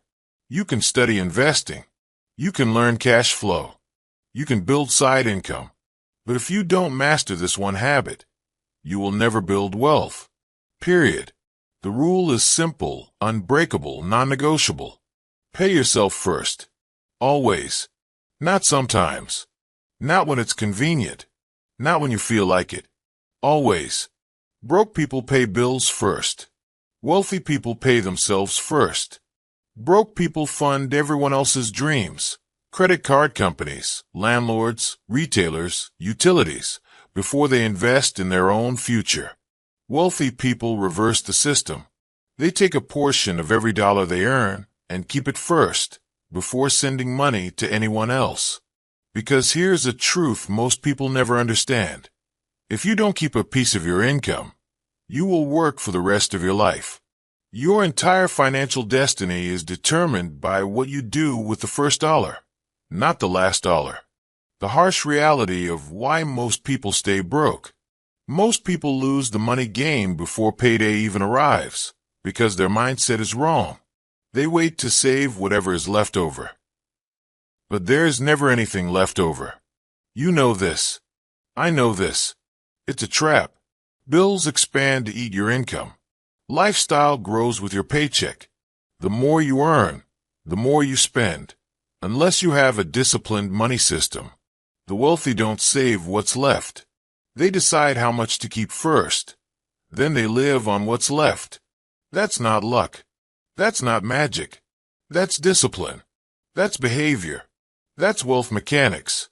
You can study investing. You can learn cash flow. You can build side income. But if you don't master this one habit, you will never build wealth. Period. The rule is simple, unbreakable, non-negotiable. Pay yourself first. Always. Not sometimes. Not when it's convenient. Not when you feel like it. Always. Broke people pay bills first. Wealthy people pay themselves first. Broke people fund everyone else's dreams. Credit card companies, landlords, retailers, utilities, before they invest in their own future. Wealthy people reverse the system. They take a portion of every dollar they earn and keep it first, before sending money to anyone else. Because here's a truth most people never understand. If you don't keep a piece of your income, you will work for the rest of your life. Your entire financial destiny is determined by what you do with the first dollar, not the last dollar. The harsh reality of why most people stay broke. Most people lose the money game before payday even arrives, because their mindset is wrong. They wait to save whatever is left over. But there is never anything left over. You know this. I know this. It's a trap. Bills expand to eat your income. Lifestyle grows with your paycheck. The more you earn, the more you spend. Unless you have a disciplined money system, the wealthy don't save what's left. They decide how much to keep first. Then they live on what's left. That's not luck. That's not magic. That's discipline. That's behavior. That's wealth mechanics.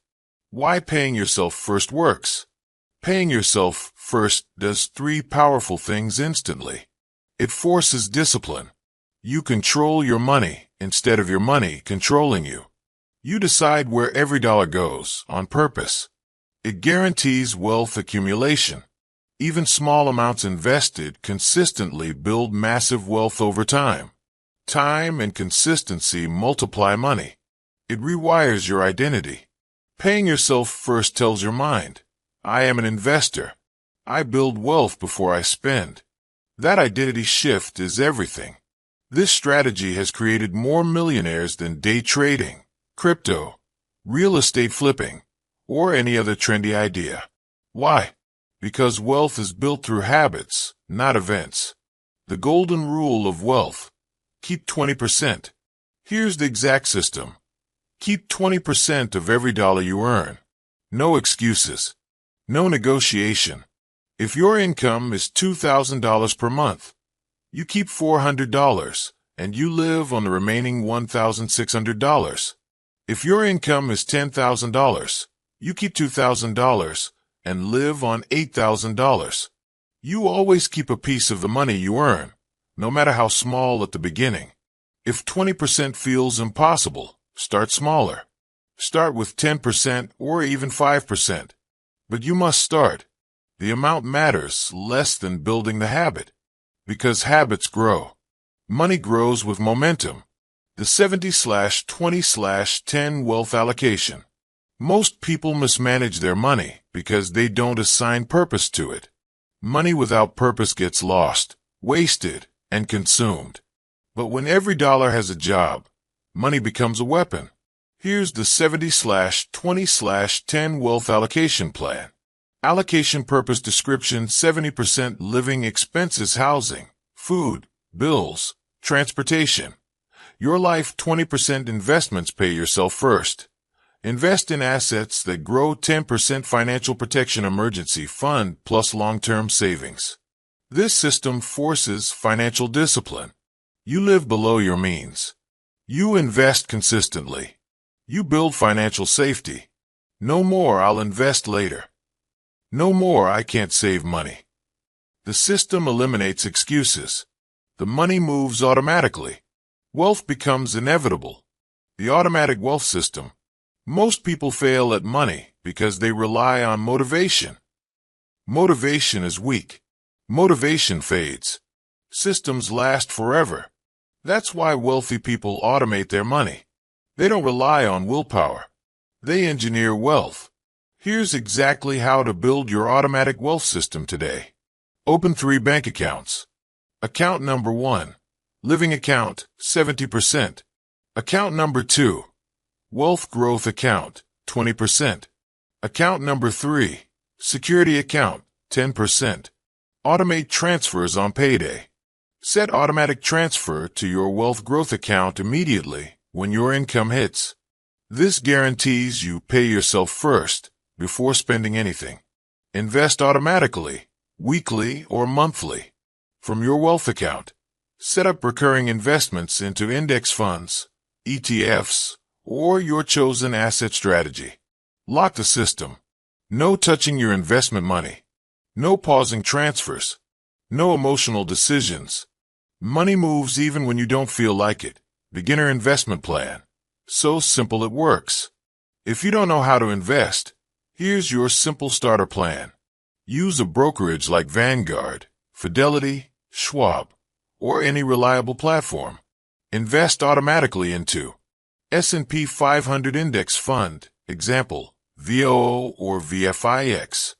Why paying yourself first works. Paying yourself first does 3 powerful things instantly. It forces discipline. You control your money instead of your money controlling you. You decide where every dollar goes on purpose. It guarantees wealth accumulation. Even small amounts invested consistently build massive wealth over time. Time and consistency multiply money. It rewires your identity. Paying yourself first tells your mind, I am an investor. I build wealth before I spend. That identity shift is everything. This strategy has created more millionaires than day trading, crypto, real estate flipping, or any other trendy idea. Why? Because wealth is built through habits, not events. The golden rule of wealth. Keep 20%. Here's the exact system. Keep 20% of every dollar you earn. No excuses. No negotiation. If your income is $2,000 per month, you keep $400 and you live on the remaining $1,600. If your income is $10,000, you keep $2,000 and live on $8,000. You always keep a piece of the money you earn, no matter how small at the beginning. If 20% feels impossible, start smaller. Start with 10% or even 5%. But you must start. The amount matters less than building the habit. Because habits grow. Money grows with momentum. The 70/20/10 wealth allocation. Most people mismanage their money because they don't assign purpose to it. Money without purpose gets lost, wasted, and consumed. But when every dollar has a job, money becomes a weapon. Here's the 70/20/10 wealth allocation plan. Allocation purpose description: 70% living expenses, housing, food, bills, transportation. Your life. 20% investments. Pay yourself first. Invest in assets that grow. 10% financial protection, emergency fund plus long-term savings. This system forces financial discipline. You live below your means. You invest consistently. You build financial safety. No more "I'll invest later." No more "I can't save money." The system eliminates excuses. The money moves automatically. Wealth becomes inevitable. The automatic wealth system. Most people fail at money because they rely on motivation. Motivation is weak. Motivation fades. Systems last forever. That's why wealthy people automate their money. They don't rely on willpower. They engineer wealth. Here's exactly how to build your automatic wealth system today. Open 3 bank accounts. Account number 1, living account, 70%. Account number 2, wealth growth account, 20%. Account number 3, security account, 10%. Automate transfers on payday. Set automatic transfer to your wealth growth account immediately when your income hits. This guarantees you pay yourself first before spending anything. Invest automatically, weekly or monthly. From your wealth account, set up recurring investments into index funds, ETFs, or your chosen asset strategy. Lock the system. No touching your investment money. No pausing transfers. No emotional decisions. Money moves even when you don't feel like it. Beginner investment plan. So simple it works. If you don't know how to invest, here's your simple starter plan. Use a brokerage like Vanguard, Fidelity, Schwab, or any reliable platform. Invest automatically into S&P 500 Index Fund, example, VOO or VFIX.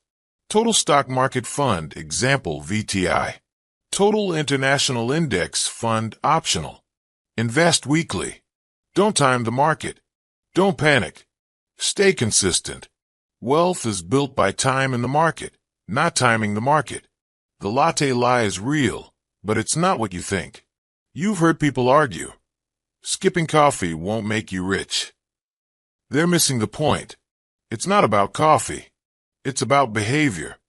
Total Stock Market Fund, example, VTI. Total International Index Fund, optional. Invest weekly. Don't time the market. Don't panic. Stay consistent. Wealth is built by time in the market, not timing the market. The latte lie is real, but it's not what you think. You've heard people argue. Skipping coffee won't make you rich. They're missing the point. It's not about coffee. It's about behavior.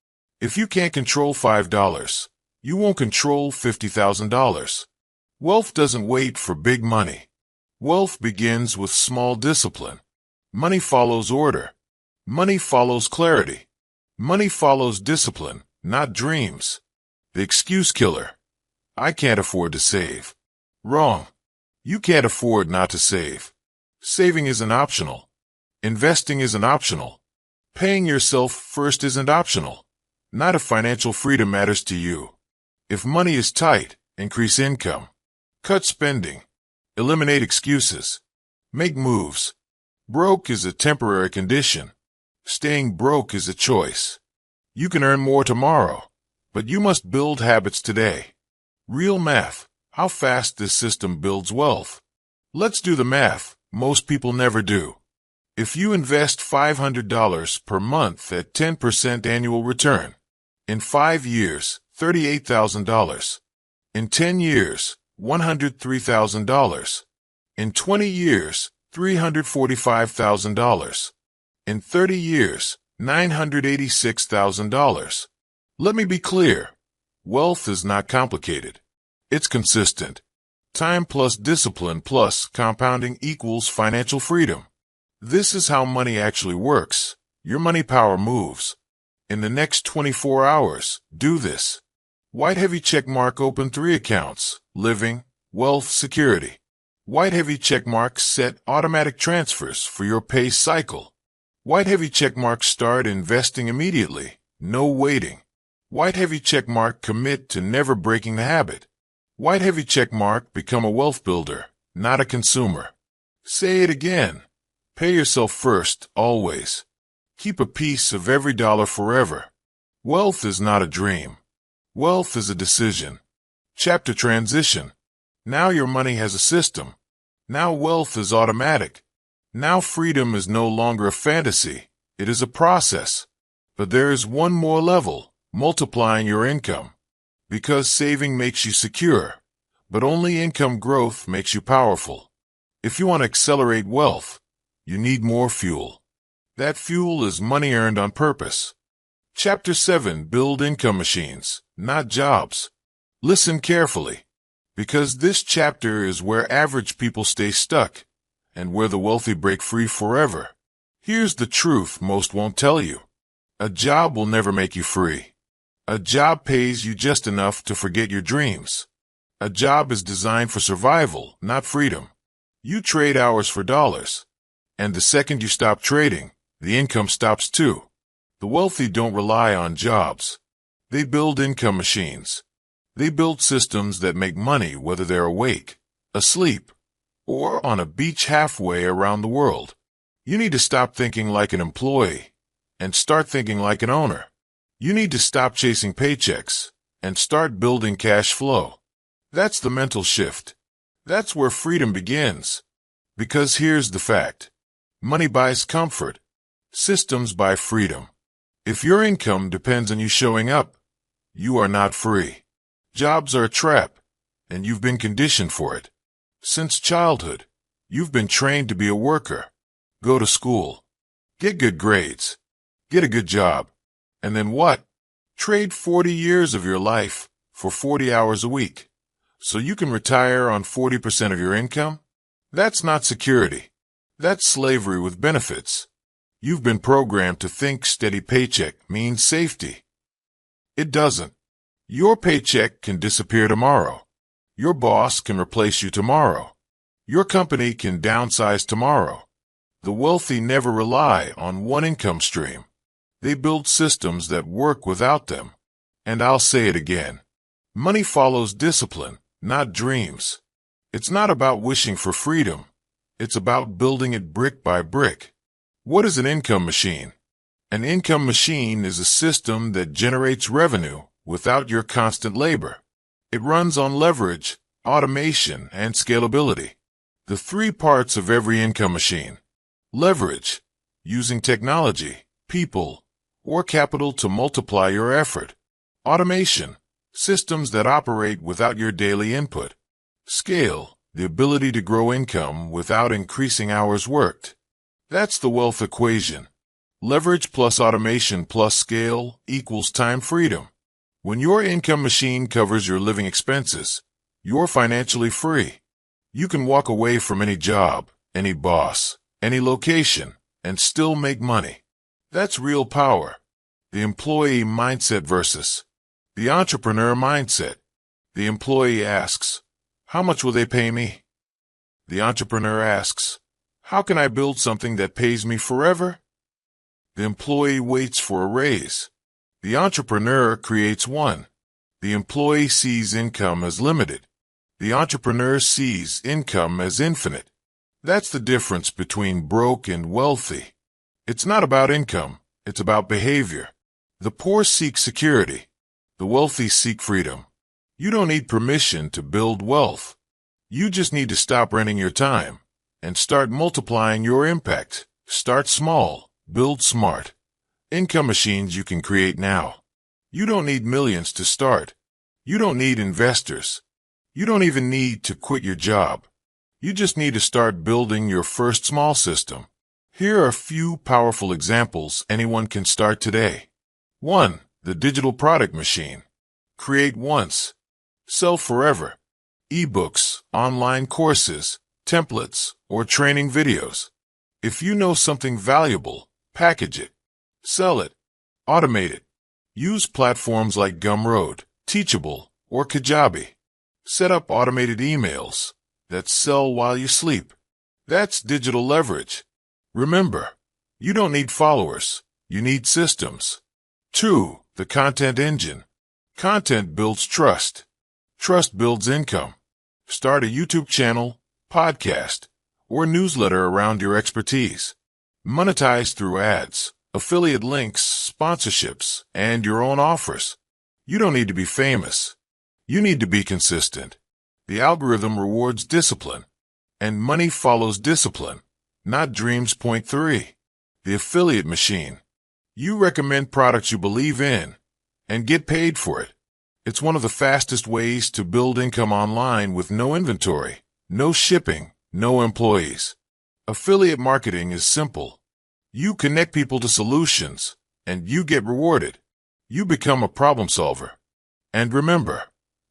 If you can't control $5, you won't control $50,000. Wealth doesn't wait for big money. Wealth begins with small discipline. Money follows order. Money follows clarity. Money follows discipline, not dreams. The excuse killer. I can't afford to save. Wrong. You can't afford not to save. Saving isn't optional. Investing isn't optional. Paying yourself first isn't optional. Not if financial freedom matters to you. If money is tight, increase income. Cut spending. Eliminate excuses. Make moves. Broke is a temporary condition. Staying broke is a choice. You can earn more tomorrow, but you must build habits today. Real math. How fast this system builds wealth. Let's do the math. Most people never do. If you invest $500 per month at 10% annual return, in 5 years, $38,000. In 10 years, $103,000. In 20 years, $345,000. In 30 years, $986,000. Let me be clear. Wealth is not complicated. It's consistent. Time plus discipline plus compounding equals financial freedom. This is how money actually works. Your money power moves. In the next 24 hours, do this. White heavy check mark, open 3 accounts: living, wealth, security. White heavy check mark, set automatic transfers for your pay cycle. White heavy check mark, start investing immediately. No waiting. White heavy check mark, commit to never breaking the habit. White heavy check mark, become a wealth builder, not a consumer. Say it again. Pay yourself first, always. Keep a piece of every dollar forever. Wealth is not a dream. Wealth is a decision. Chapter transition. Now your money has a system. Now wealth is automatic. Now freedom is no longer a fantasy. It is a process. But there is one more level, multiplying your income. Because saving makes you secure, but only income growth makes you powerful. If you want to accelerate wealth, you need more fuel. That fuel is money earned on purpose. Chapter 7. Build income machines, not jobs. Listen carefully, because this chapter is where average people stay stuck and where the wealthy break free forever. Here's the truth most won't tell you. A job will never make you free. A job pays you just enough to forget your dreams. A job is designed for survival, not freedom. You trade hours for dollars. And the second you stop trading, the income stops too. The wealthy don't rely on jobs. They build income machines. They build systems that make money whether they're awake, asleep, or on a beach halfway around the world. You need to stop thinking like an employee and start thinking like an owner. You need to stop chasing paychecks and start building cash flow. That's the mental shift. That's where freedom begins. Because here's the fact. Money buys comfort. Systems buy freedom. If your income depends on you showing up, you are not free. Jobs are a trap, and you've been conditioned for it. Since childhood, you've been trained to be a worker. Go to school. Get good grades. Get a good job. And then what? Trade 40 years of your life for 40 hours a week so you can retire on 40% of your income? That's not security. That's slavery with benefits. You've been programmed to think steady paycheck means safety. It doesn't. Your paycheck can disappear tomorrow. Your boss can replace you tomorrow. Your company can downsize tomorrow. The wealthy never rely on one income stream. They build systems that work without them. And I'll say it again. Money follows discipline, not dreams. It's not about wishing for freedom. It's about building it brick by brick. What is an income machine? An income machine is a system that generates revenue without your constant labor. It runs on leverage, automation, and scalability. The 3 parts of every income machine. Leverage, using technology, people, or capital to multiply your effort. Automation, systems that operate without your daily input. Scale, the ability to grow income without increasing hours worked. That's the wealth equation. Leverage plus automation plus scale equals time freedom. When your income machine covers your living expenses, you're financially free. You can walk away from any job, any boss, any location, and still make money. That's real power. The employee mindset versus the entrepreneur mindset. The employee asks, how much will they pay me? The entrepreneur asks, how can I build something that pays me forever? The employee waits for a raise. The entrepreneur creates one. The employee sees income as limited. The entrepreneur sees income as infinite. That's the difference between broke and wealthy. It's not about income. It's about behavior. The poor seek security. The wealthy seek freedom. You don't need permission to build wealth. You just need to stop renting your time and start multiplying your impact. Start small. Build smart. Income machines you can create now. You don't need millions to start. You don't need investors. You don't even need to quit your job. You just need to start building your first small system. Here are a few powerful examples anyone can start today. 1. The digital product machine. Create once. Sell forever. Ebooks, online courses, templates, or training videos. If you know something valuable, package it. Sell it. Automate it. Use platforms like Gumroad, Teachable, or Kajabi. Set up automated emails that sell while you sleep. That's digital leverage. Remember, you don't need followers. You need systems. 2. The content engine. Content builds trust. Trust builds income. Start a YouTube channel, podcast, or newsletter around your expertise. Monetize through ads, affiliate links, sponsorships, and your own offers. You don't need to be famous. You need to be consistent. The algorithm rewards discipline, and money follows discipline, not dreams. Point 3. The affiliate machine. You recommend products you believe in and get paid for it. It's one of the fastest ways to build income online with no inventory, no shipping, no employees. Affiliate marketing is simple. You connect people to solutions, and you get rewarded. You become a problem solver. And remember,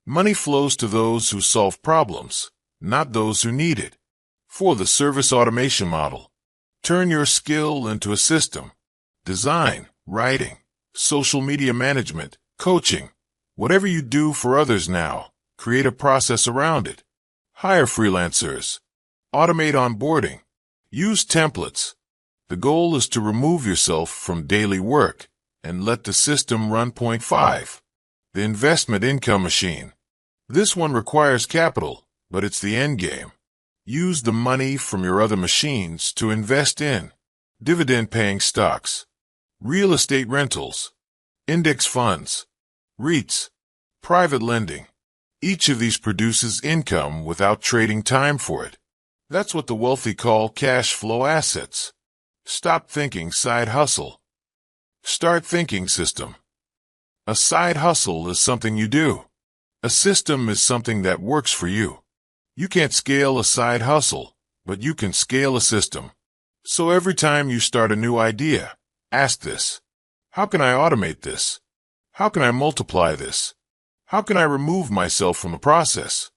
money flows to those who solve problems, not those who need it. 4. The service automation model. Turn your skill into a system. Design, writing, social media management, coaching. Whatever you do for others now, create a process around it. Hire freelancers. Automate onboarding. Use templates. The goal is to remove yourself from daily work and let the system run. Point 5. The investment income machine. This one requires capital, but it's the end game. Use the money from your other machines to invest in dividend-paying stocks, real estate rentals, index funds, REITs, private lending. Each of these produces income without trading time for it. That's what the wealthy call cash flow assets. Stop thinking side hustle. Start thinking system. A side hustle is something you do. A system is something that works for you. You can't scale a side hustle, but you can scale a system. So every time you start a new idea, ask this. How can I automate this? How can I multiply this? How can I remove myself from the process?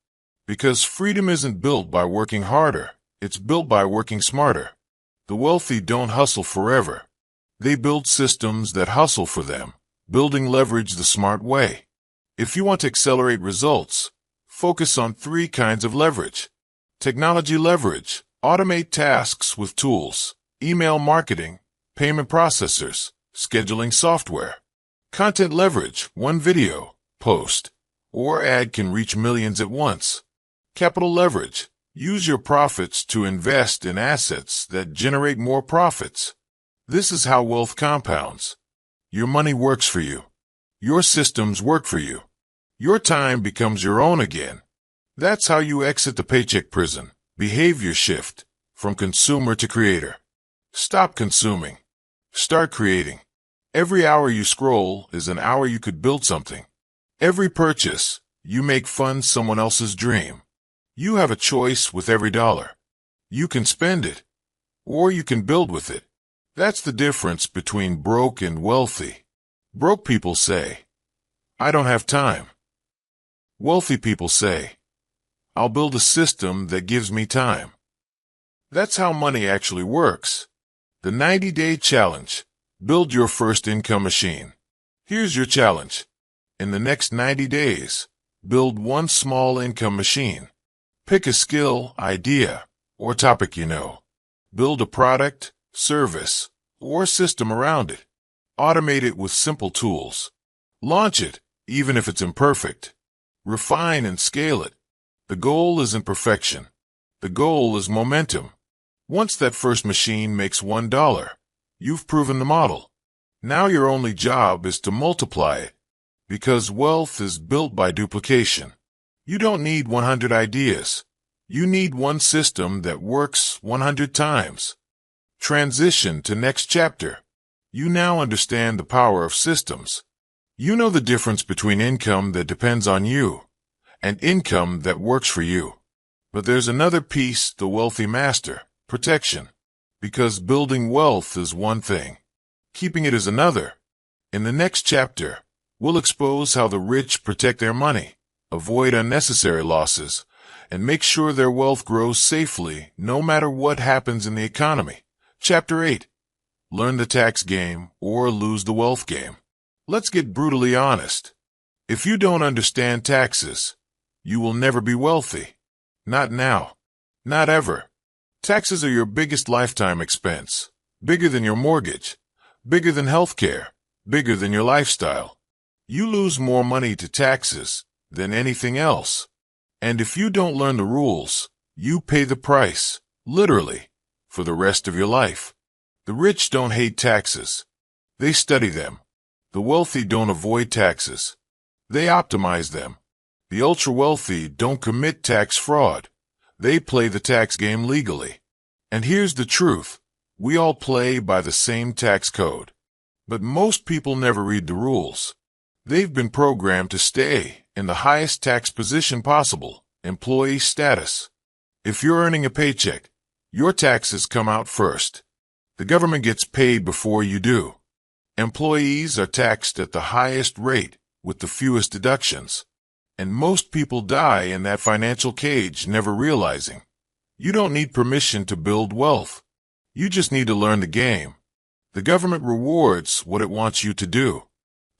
Because freedom isn't built by working harder. It's built by working smarter. The wealthy don't hustle forever. They build systems that hustle for them, building leverage the smart way. If you want to accelerate results, focus on 3 kinds of leverage. Technology leverage. Automate tasks with tools, email marketing, payment processors, scheduling software. Content leverage. One video, post, or ad can reach millions at once. Capital leverage. Use your profits to invest in assets that generate more profits. This is how wealth compounds. Your money works for you. Your systems work for you. Your time becomes your own again. That's how you exit the paycheck prison. Behavior shift from consumer to creator. Stop consuming. Start creating. Every hour you scroll is an hour you could build something. Every purchase you make funds someone else's dream. You have a choice with every dollar. You can spend it, or you can build with it. That's the difference between broke and wealthy. Broke people say, I don't have time. Wealthy people say, I'll build a system that gives me time. That's how money actually works. The 90-day challenge. Build your first income machine. Here's your challenge. In the next 90 days, build one small income machine. Pick a skill, idea, or topic you know. Build a product, service, or system around it. Automate it with simple tools. Launch it, even if it's imperfect. Refine and scale it. The goal isn't perfection. The goal is momentum. Once that first machine makes $1, you've proven the model. Now your only job is to multiply it. Because wealth is built by duplication. You don't need 100 ideas. You need one system that works 100 times. Transition to next chapter. You now understand the power of systems. You know the difference between income that depends on you and income that works for you. But there's another piece the wealthy master, protection. Because building wealth is one thing. Keeping it is another. In the next chapter, We'll expose how the rich protect their money, avoid unnecessary losses, and make sure their wealth grows safely no matter what happens in the economy. Chapter 8. Learn the tax game or lose the wealth game. Let's get brutally honest. If you don't understand taxes, you will never be wealthy. Not now. Not ever. Taxes are your biggest lifetime expense. Bigger than your mortgage. Bigger than healthcare. Bigger than your lifestyle. You lose more money to taxes than anything else. And if you don't learn the rules, you pay the price, literally, for the rest of your life. The rich don't hate taxes. They study them. The wealthy don't avoid taxes. They optimize them. The ultra-wealthy don't commit tax fraud. They play the tax game legally. And here's the truth. We all play by the same tax code. But most people never read the rules. They've been programmed to stay in the highest tax position possible, employee status. If you're earning a paycheck, your taxes come out first. The government gets paid before you do. Employees are taxed at the highest rate with the fewest deductions. And most people die in that financial cage never realizing. You don't need permission to build wealth. You just need to learn the game. The government rewards what it wants you to do.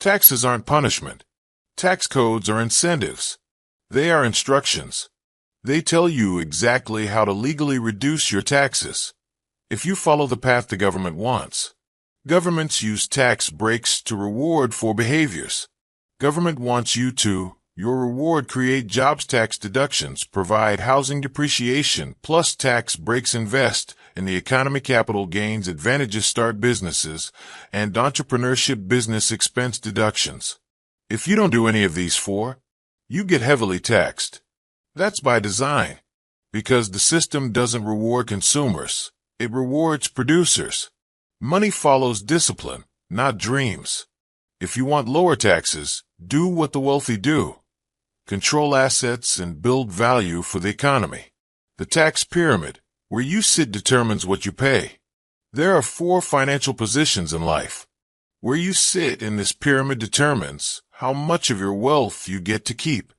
Taxes aren't punishment. Tax codes are incentives. They are instructions. They tell you exactly how to legally reduce your taxes. If you follow the path the government wants. Governments use tax breaks to reward for behaviors. Government wants you to, your reward create jobs tax deductions, provide housing depreciation, plus tax breaks invest in the economy capital gains advantages start businesses, and entrepreneurship business expense deductions. If you don't do any of these four, you get heavily taxed. That's by design, because the system doesn't reward consumers, it rewards producers. Money follows discipline, not dreams. If you want lower taxes, do what the wealthy do. Control assets and build value for the economy. The tax pyramid, where you sit, determines what you pay. There are 4 financial positions in life. Where you sit in this pyramid determines how much of your wealth you get to keep.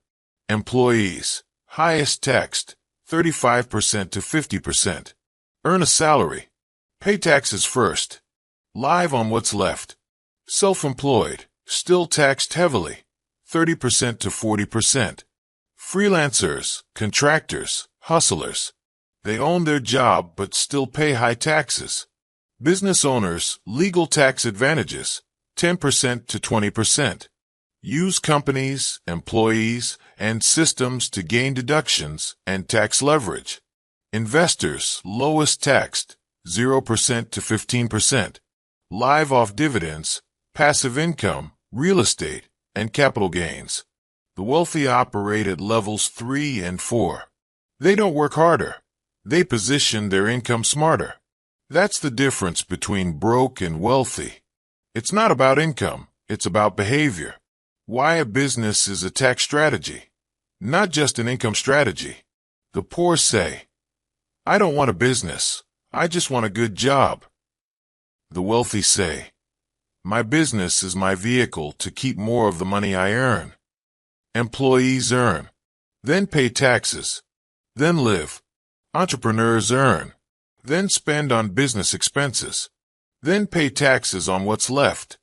Employees, highest taxed, 35% to 50%. Earn a salary. Pay taxes first. Live on what's left. Self-employed, still taxed heavily, 30% to 40%. Freelancers, contractors, hustlers. They own their job but still pay high taxes. Business owners, legal tax advantages, 10% to 20%. Use companies, employees, and systems to gain deductions and tax leverage. Investors, lowest taxed, 0% to 15%. Live off dividends, passive income, real estate, and capital gains. The wealthy operate at levels 3 and 4. They don't work harder. They position their income smarter. That's the difference between broke and wealthy. It's not about income, it's about behavior. Why a business is a tax strategy, not just an income strategy. The poor say, I don't want a business, I just want a good job. The wealthy say, my business is my vehicle to keep more of the money I earn. Employees earn, then pay taxes, then live. Entrepreneurs earn, then spend on business expenses, then pay taxes on what's left.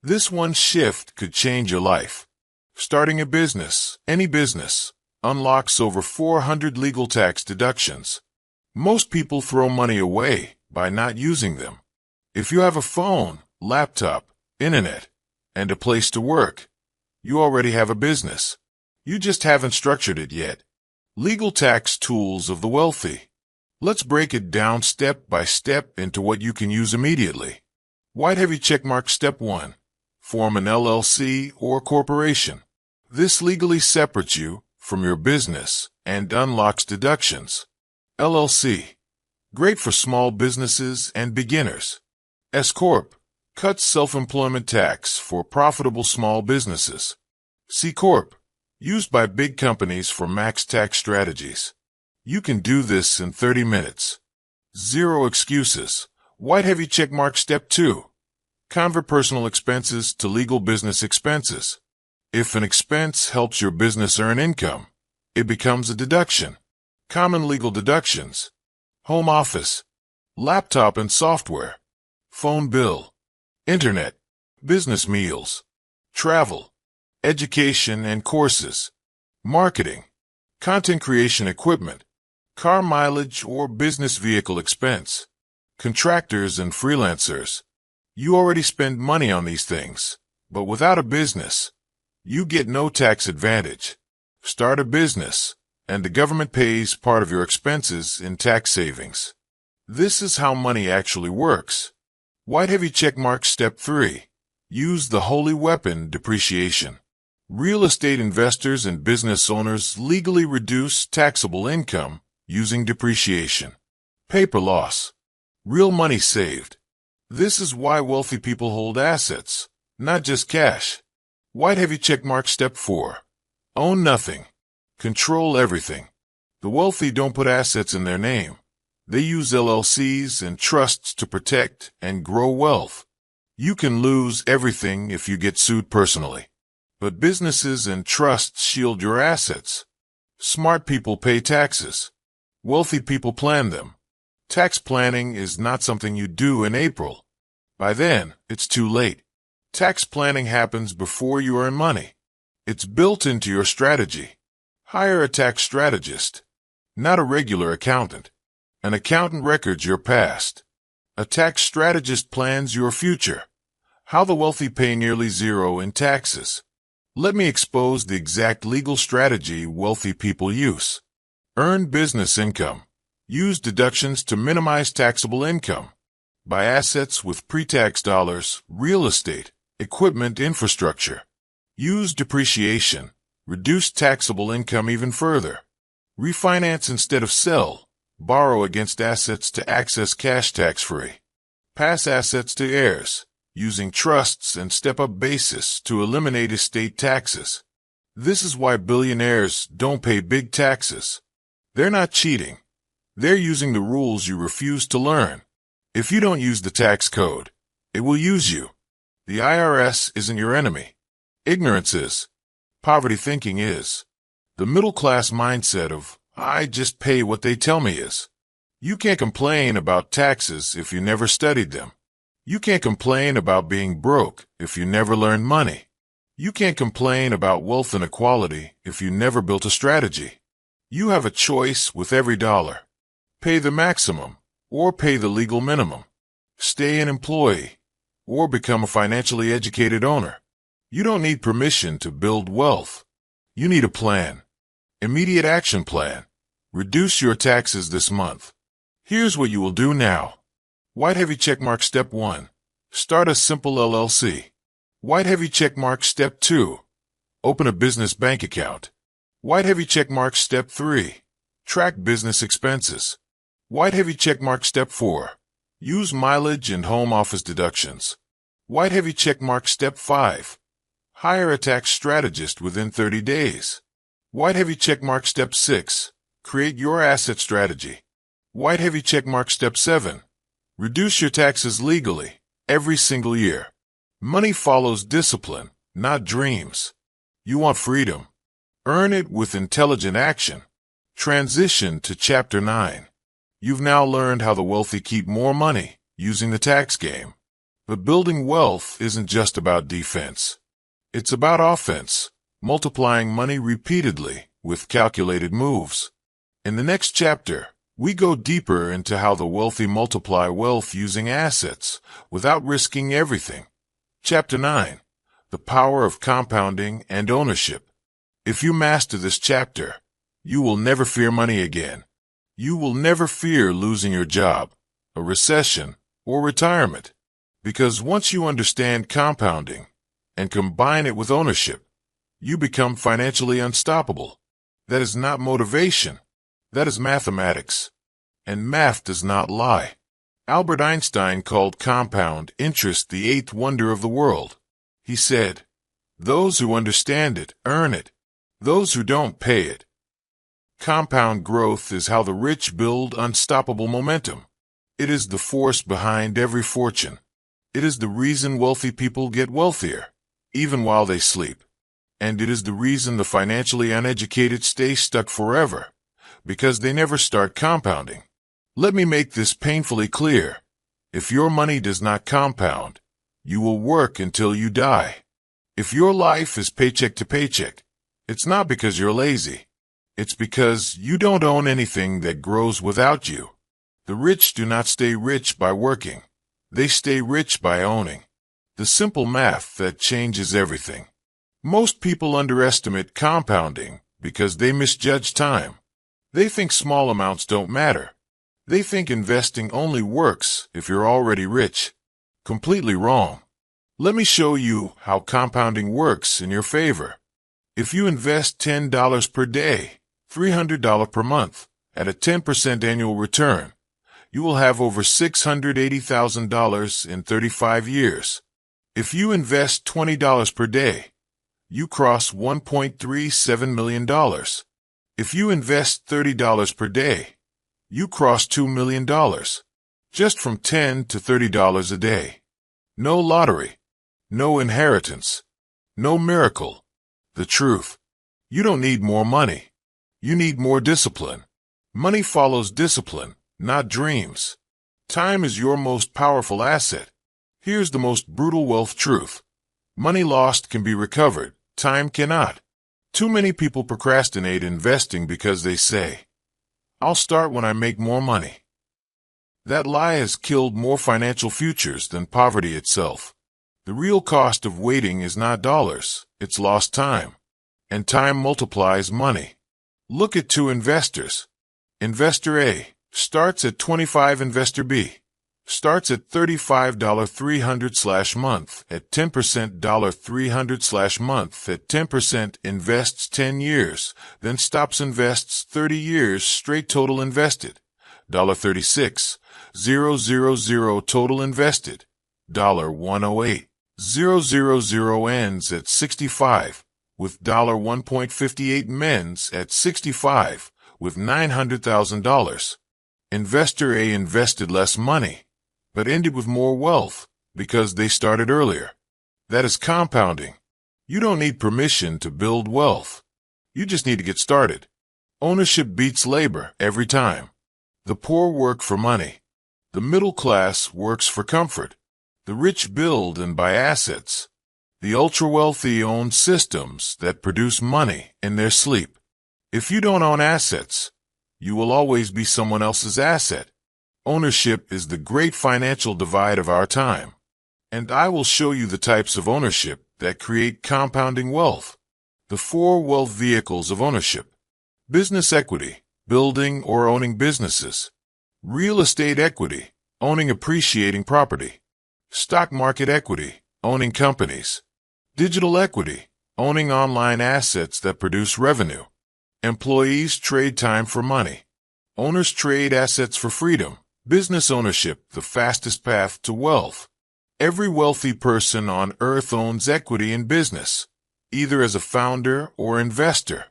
This one shift could change your life. Starting a business, any business, unlocks over 400 legal tax deductions. Most people throw money away by not using them. If you have a phone, laptop, internet, and a place to work, you already have a business. You just haven't structured it yet. Legal tax tools of the wealthy. Let's break it down step by step into what you can use immediately. White heavy checkmark step 1. Form an LLC or corporation. This legally separates you from your business and unlocks deductions. LLC. Great for small businesses and beginners. S Corp. Cuts self-employment tax for profitable small businesses. C Corp. Used by big companies for max tax strategies. You can do this in 30 minutes. Zero excuses. White heavy checkmark step 2. Convert personal expenses to legal business expenses. If an expense helps your business earn income, it becomes a deduction. Common legal deductions: home office, laptop and software, phone bill, internet, business meals, travel, education and courses, marketing, content creation equipment, car mileage or business vehicle expense, contractors and freelancers. You already spend money on these things, but without a business, you get no tax advantage. Start a business, and the government pays part of your expenses in tax savings. This is how money actually works. White heavy checkmark step 3. Use the holy weapon, depreciation. Real estate investors and business owners legally reduce taxable income using depreciation. Paper loss. Real money saved. This is why wealthy people hold assets, not just cash. White heavy checkmark step 4. Own nothing. Control everything. The wealthy don't put assets in their name. They use LLCs and trusts to protect and grow wealth. You can lose everything if you get sued personally. But businesses and trusts shield your assets. Smart people pay taxes. Wealthy people plan them. Tax planning is not something you do in April. By then, it's too late. Tax planning happens before you earn money. It's built into your strategy. Hire a tax strategist, not a regular accountant. An accountant records your past. A tax strategist plans your future. How the wealthy pay nearly zero in taxes. Let me expose the exact legal strategy wealthy people use. Earn business income. Use deductions to minimize taxable income. Buy assets with pre-tax dollars, real estate, equipment, infrastructure. Use depreciation. Reduce taxable income even further. Refinance instead of sell. Borrow against assets to access cash tax-free. Pass assets to heirs, using trusts and step-up basis to eliminate estate taxes. This is why billionaires don't pay big taxes. They're not cheating. They're using the rules you refuse to learn. If you don't use the tax code, it will use you. The IRS isn't your enemy. Ignorance is. Poverty thinking is. The middle-class mindset of, I just pay what they tell me is. You can't complain about taxes if you never studied them. You can't complain about being broke if you never learned money. You can't complain about wealth inequality if you never built a strategy. You have a choice with every dollar. Pay the maximum or pay the legal minimum. Stay an employee or become a financially educated owner. You don't need permission to build wealth. You need a plan. Immediate action plan. Reduce your taxes this month. Here's what you will do now. White heavy checkmark step 1. Start a simple LLC. White heavy checkmark step 2. Open a business bank account. White heavy checkmark step 3. Track business expenses. White heavy checkmark step 4. Use mileage and home office deductions. White heavy checkmark step 5. Hire a tax strategist within 30 days. White heavy checkmark step 6. Create your asset strategy. White heavy checkmark step 7. Reduce your taxes legally every single year. Money follows discipline, not dreams. You want freedom. Earn it with intelligent action. Transition to Chapter 9. You've now learned how the wealthy keep more money using the tax game. But building wealth isn't just about defense. It's about offense, multiplying money repeatedly with calculated moves. In the next chapter, we go deeper into how the wealthy multiply wealth using assets without risking everything. Chapter 9. The Power of Compounding and Ownership. If you master this chapter, you will never fear money again. You will never fear losing your job, a recession, or retirement. Because once you understand compounding and combine it with ownership, you become financially unstoppable. That is not motivation. That is mathematics. And math does not lie. Albert Einstein called compound interest the eighth wonder of the world. He said, "Those who understand it earn it. Those who don't pay it." Compound growth is how the rich build unstoppable momentum. It is the force behind every fortune. It is the reason wealthy people get wealthier, even while they sleep. And it is the reason the financially uneducated stay stuck forever, because they never start compounding. Let me make this painfully clear. If your money does not compound, you will work until you die. If your life is paycheck to paycheck, it's not because you're lazy. It's because you don't own anything that grows without you. The rich do not stay rich by working. They stay rich by owning. The simple math that changes everything. Most people underestimate compounding because they misjudge time. They think small amounts don't matter. They think investing only works if you're already rich. Completely wrong. Let me show you how compounding works in your favor. If you invest $10 per day, $300 per month, at a 10% annual return, you will have over $680,000 in 35 years. If you invest $20 per day, you cross $1.37 million. If you invest $30 per day, you cross $2 million. Just from $10 to $30 a day. No lottery. No inheritance. No miracle. The truth. You don't need more money. You need more discipline. Money follows discipline, not dreams. Time is your most powerful asset. Here's the most brutal wealth truth. Money lost can be recovered. Time cannot. Too many people procrastinate investing because they say, "I'll start when I make more money." That lie has killed more financial futures than poverty itself. The real cost of waiting is not dollars, it's lost time. And time multiplies money. Look at two investors. Investor A starts at 25, investor B starts at $35 300/month at 10% $300/month at 10%, invests 10 years, then stops, invests 30 years straight, total invested $36,000 total invested $108,000 ends at 65 with $1.58 ends at 65 with $900,000. Investor A invested less money, but ended with more wealth because they started earlier. That is compounding. You don't need permission to build wealth. You just need to get started. Ownership beats labor every time. The poor work for money. The middle class works for comfort. The rich build and buy assets. The ultra-wealthy own systems that produce money in their sleep. If you don't own assets, you will always be someone else's asset. Ownership is the great financial divide of our time. And I will show you the types of ownership that create compounding wealth. The 4 wealth vehicles of ownership. Business equity, building or owning businesses. Real estate equity, owning appreciating property. Stock market equity, owning companies. Digital equity, owning online assets that produce revenue. Employees trade time for money. Owners trade assets for freedom. Business ownership, the fastest path to wealth. Every wealthy person on earth owns equity in business, either as a founder or investor.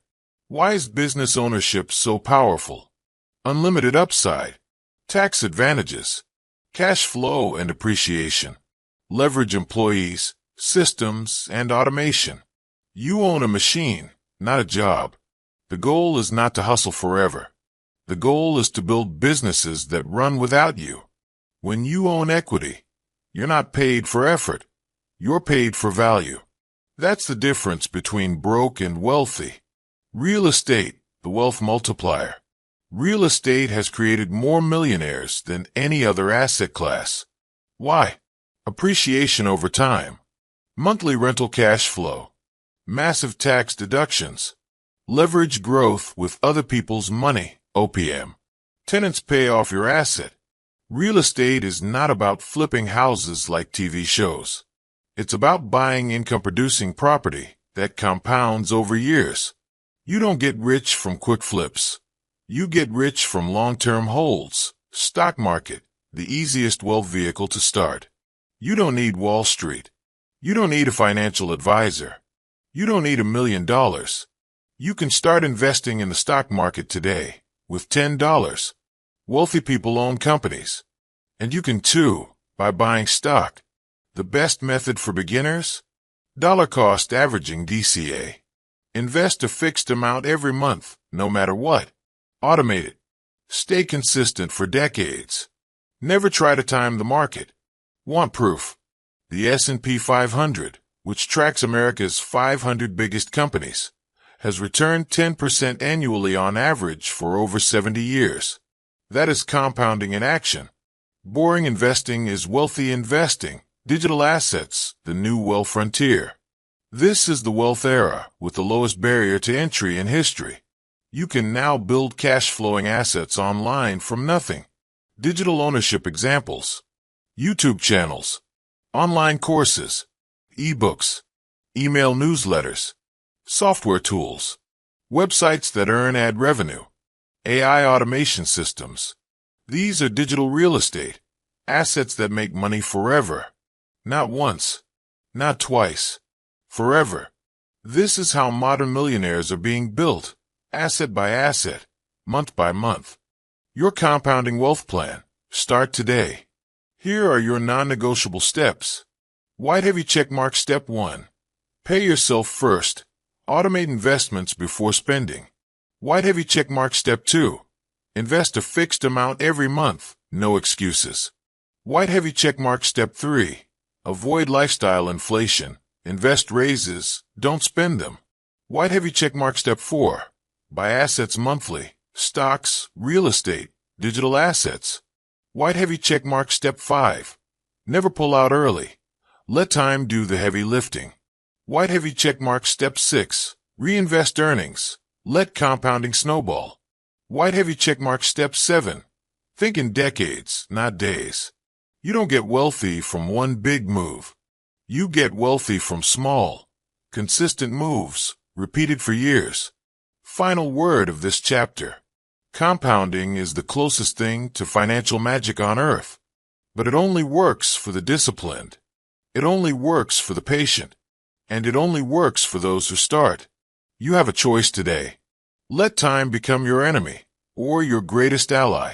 Why is business ownership so powerful? Unlimited upside, tax advantages, cash flow and appreciation, leverage employees, systems, and automation. You own a machine, not a job. The goal is not to hustle forever. The goal is to build businesses that run without you. When you own equity, you're not paid for effort. You're paid for value. That's the difference between broke and wealthy. Real estate, the wealth multiplier. Real estate has created more millionaires than any other asset class. Why? Appreciation over time. Monthly rental cash flow. Massive tax deductions. Leverage growth with other people's money. OPM. Tenants pay off your asset. Real estate is not about flipping houses like TV shows. It's about buying income-producing property that compounds over years. You don't get rich from quick flips. You get rich from long-term holds. Stock market, the easiest wealth vehicle to start. You don't need Wall Street. You don't need a financial advisor. You don't need $1 million. You can start investing in the stock market today with $10. Wealthy people own companies. And you can too, by buying stock. The best method for beginners? Dollar cost averaging DCA. Invest a fixed amount every month, no matter what. Automate it. Stay consistent for decades. Never try to time the market. Want proof? The S&P 500, which tracks America's 500 biggest companies, has returned 10% annually on average for over 70 years. That is compounding in action. Boring investing is wealthy investing. Digital assets, the new wealth frontier. This is the wealth era with the lowest barrier to entry in history. You can now build cash-flowing assets online from nothing. Digital ownership examples. YouTube channels, online courses, ebooks, email newsletters, software tools, websites that earn ad revenue, AI automation systems. These are digital real estate, assets that make money forever. Not once, not twice, forever. This is how modern millionaires are being built, asset by asset, month by month. Your compounding wealth plan. Start today. Here are your non-negotiable steps. White heavy checkmark step 1. Pay yourself first. Automate investments before spending. White heavy checkmark step 2. Invest a fixed amount every month. No excuses. White heavy checkmark step 3. Avoid lifestyle inflation. Invest raises, don't spend them. White heavy checkmark step 4. Buy assets monthly. Stocks, real estate, digital assets. White heavy checkmark step 5. Never pull out early. Let time do the heavy lifting. White heavy checkmark step 6. Reinvest earnings. Let compounding snowball. White heavy checkmark step 7. Think in decades, not days. You don't get wealthy from one big move. You get wealthy from small, consistent moves, repeated for years. Final word of this chapter. Compounding is the closest thing to financial magic on earth. But it only works for the disciplined. It only works for the patient. And it only works for those who start. You have a choice today. Let time become your enemy, or your greatest ally.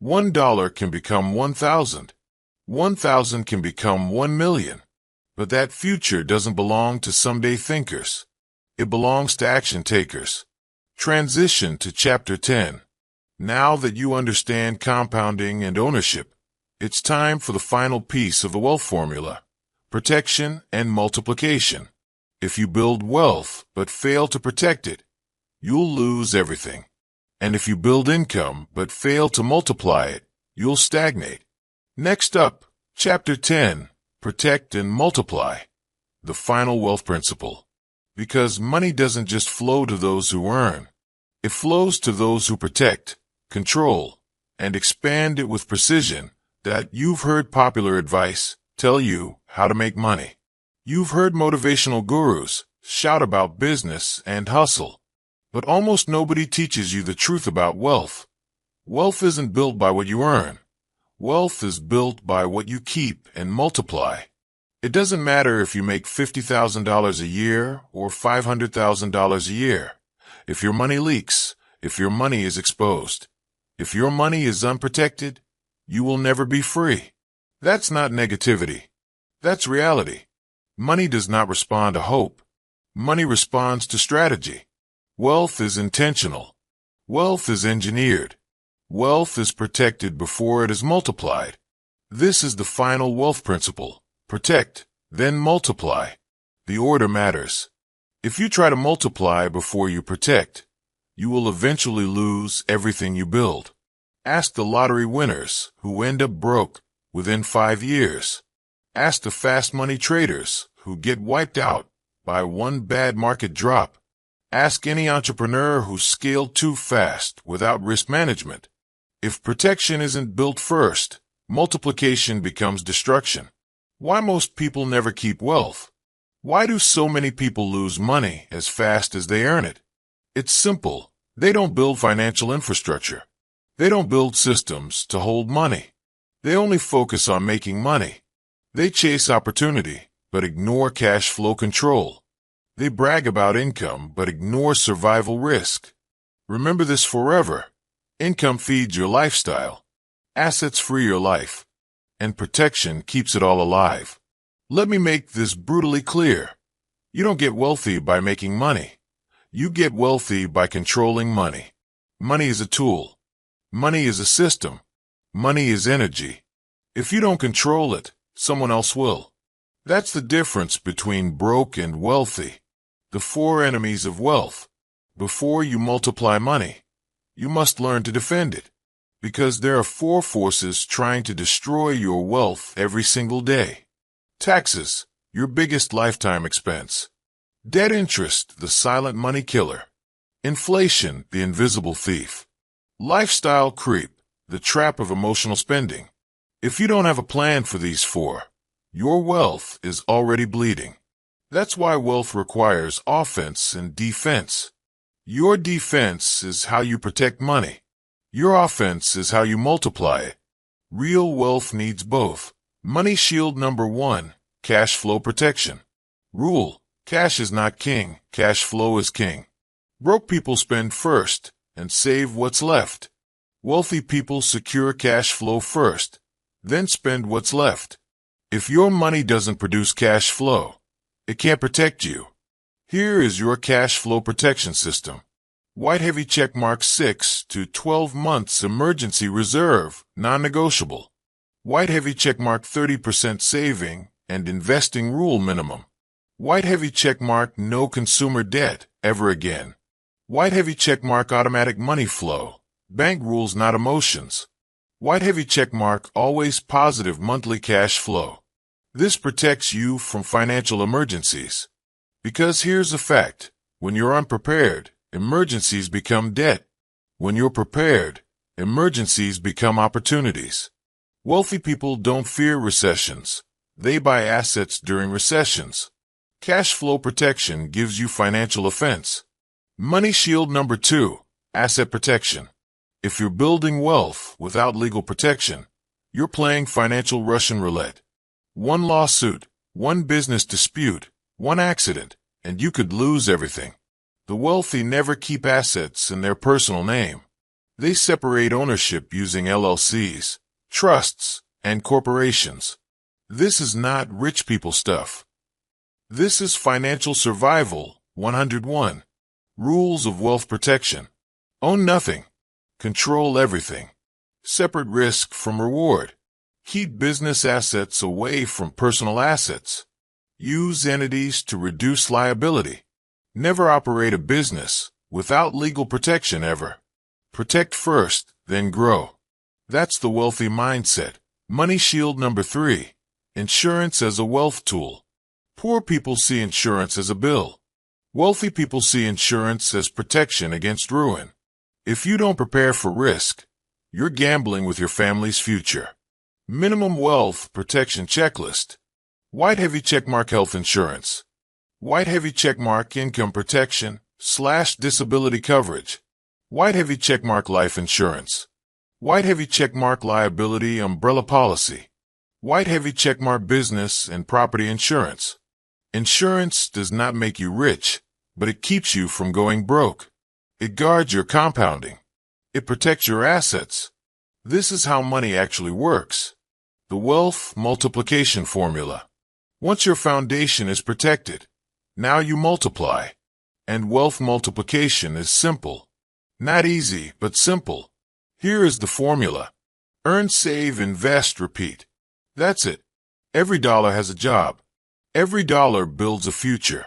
$1 can become 1,000. 1,000 can become 1,000,000. But that future doesn't belong to someday thinkers. It belongs to action takers. Transition to Chapter 10. Now that you understand compounding and ownership, it's time for the final piece of the wealth formula: protection and multiplication. If you build wealth but fail to protect it, you'll lose everything. And if you build income but fail to multiply it, you'll stagnate. Next up, Chapter 10, Protect and Multiply, the final wealth principle. Because money doesn't just flow to those who earn. It flows to those who protect, control, and expand it with precision. That you've heard popular advice tell you how to make money. You've heard motivational gurus shout about business and hustle. But almost nobody teaches you the truth about wealth. Wealth isn't built by what you earn. Wealth is built by what you keep and multiply. It doesn't matter if you make $50,000 a year or $500,000 a year. If your money leaks, if your money is exposed, if your money is unprotected, you will never be free. That's not negativity. That's reality. Money does not respond to hope. Money responds to strategy. Wealth is intentional. Wealth is engineered. Wealth is protected before it is multiplied. This is the final wealth principle. Protect, then multiply. The order matters. If you try to multiply before you protect, you will eventually lose everything you build. Ask the lottery winners who end up broke within 5 years. Ask the fast money traders who get wiped out by one bad market drop. Ask any entrepreneur who scaled too fast without risk management. If protection isn't built first, multiplication becomes destruction. Why most people never keep wealth? Why do so many people lose money as fast as they earn it? It's simple. They don't build financial infrastructure. They don't build systems to hold money. They only focus on making money. They chase opportunity, but ignore cash flow control. They brag about income, but ignore survival risk. Remember this forever. Income feeds your lifestyle. Assets free your life. And protection keeps it all alive. Let me make this brutally clear. You don't get wealthy by making money. You get wealthy by controlling money. Money is a tool. Money is a system. Money is energy. If you don't control it, someone else will. That's the difference between broke and wealthy. The four enemies of wealth. Before you multiply money, you must learn to defend it. Because there are four forces trying to destroy your wealth every single day. Taxes, your biggest lifetime expense. Debt interest, the silent money killer. Inflation, the invisible thief. Lifestyle creep, the trap of emotional spending. If you don't have a plan for these four, your wealth is already bleeding. That's why wealth requires offense and defense. Your defense is how you protect money. Your offense is how you multiply it. Real wealth needs both. Money shield number 1, cash flow protection. Rule: cash is not king, cash flow is king. Broke people spend first and save what's left. Wealthy people secure cash flow first, then spend what's left. If your money doesn't produce cash flow, it can't protect you. Here is your cash flow protection system. White heavy checkmark 6 to 12 months emergency reserve, non-negotiable. White heavy checkmark 30% saving and investing rule minimum. White heavy checkmark no consumer debt ever again. White heavy checkmark automatic money flow, bank rules not emotions. White heavy checkmark always positive monthly cash flow. This protects you from financial emergencies. Because here's the fact, when you're unprepared, emergencies become debt. When you're prepared, emergencies become opportunities. Wealthy people don't fear recessions. They buy assets during recessions. Cash flow protection gives you financial offense. Money shield number 2, asset protection. If you're building wealth without legal protection, you're playing financial Russian roulette. One lawsuit, one business dispute, one accident, and you could lose everything. The wealthy never keep assets in their personal name. They separate ownership using LLCs, trusts, and corporations. This is not rich people stuff. This is financial survival 101. Rules of wealth protection. Own nothing. Control everything. Separate risk from reward. Keep business assets away from personal assets. Use entities to reduce liability. Never operate a business without legal protection ever. Protect first, then grow. That's the wealthy mindset. Money shield number 3. Insurance as a wealth tool. Poor people see insurance as a bill. Wealthy people see insurance as protection against ruin. If you don't prepare for risk, you're gambling with your family's future. Minimum wealth protection checklist. White heavy checkmark health insurance. White heavy checkmark income protection / disability coverage. White heavy checkmark life insurance. White heavy checkmark liability umbrella policy. White heavy checkmark business and property insurance. Insurance does not make you rich, but it keeps you from going broke. It guards your compounding. It protects your assets. This is how money actually works. The wealth multiplication formula. Once your foundation is protected, now you multiply. And wealth multiplication is simple. Not easy, but simple. Here is the formula. Earn, save, invest, repeat. That's it. Every dollar has a job. Every dollar builds a future.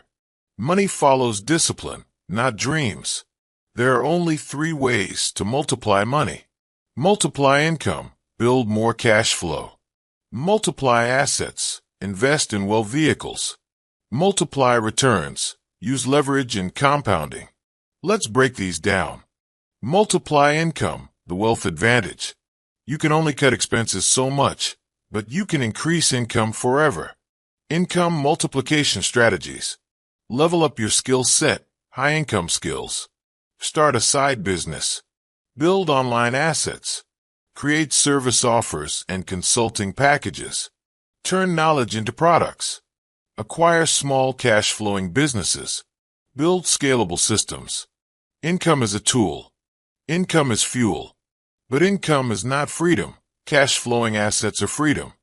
Money follows discipline, not dreams. There are only 3 ways to multiply money. Multiply income, build more cash flow. Multiply assets, invest in wealth vehicles. Multiply returns, use leverage and compounding. Let's break these down. Multiply income, the wealth advantage. You can only cut expenses so much, but you can increase income forever. Income multiplication strategies. Level up your skill set, high income skills. Start a side business. Build online assets. Create service offers and consulting packages. Turn knowledge into products. Acquire small cash-flowing businesses. Build scalable systems. Income is a tool. Income is fuel. But income is not freedom. Cash-flowing assets are freedom.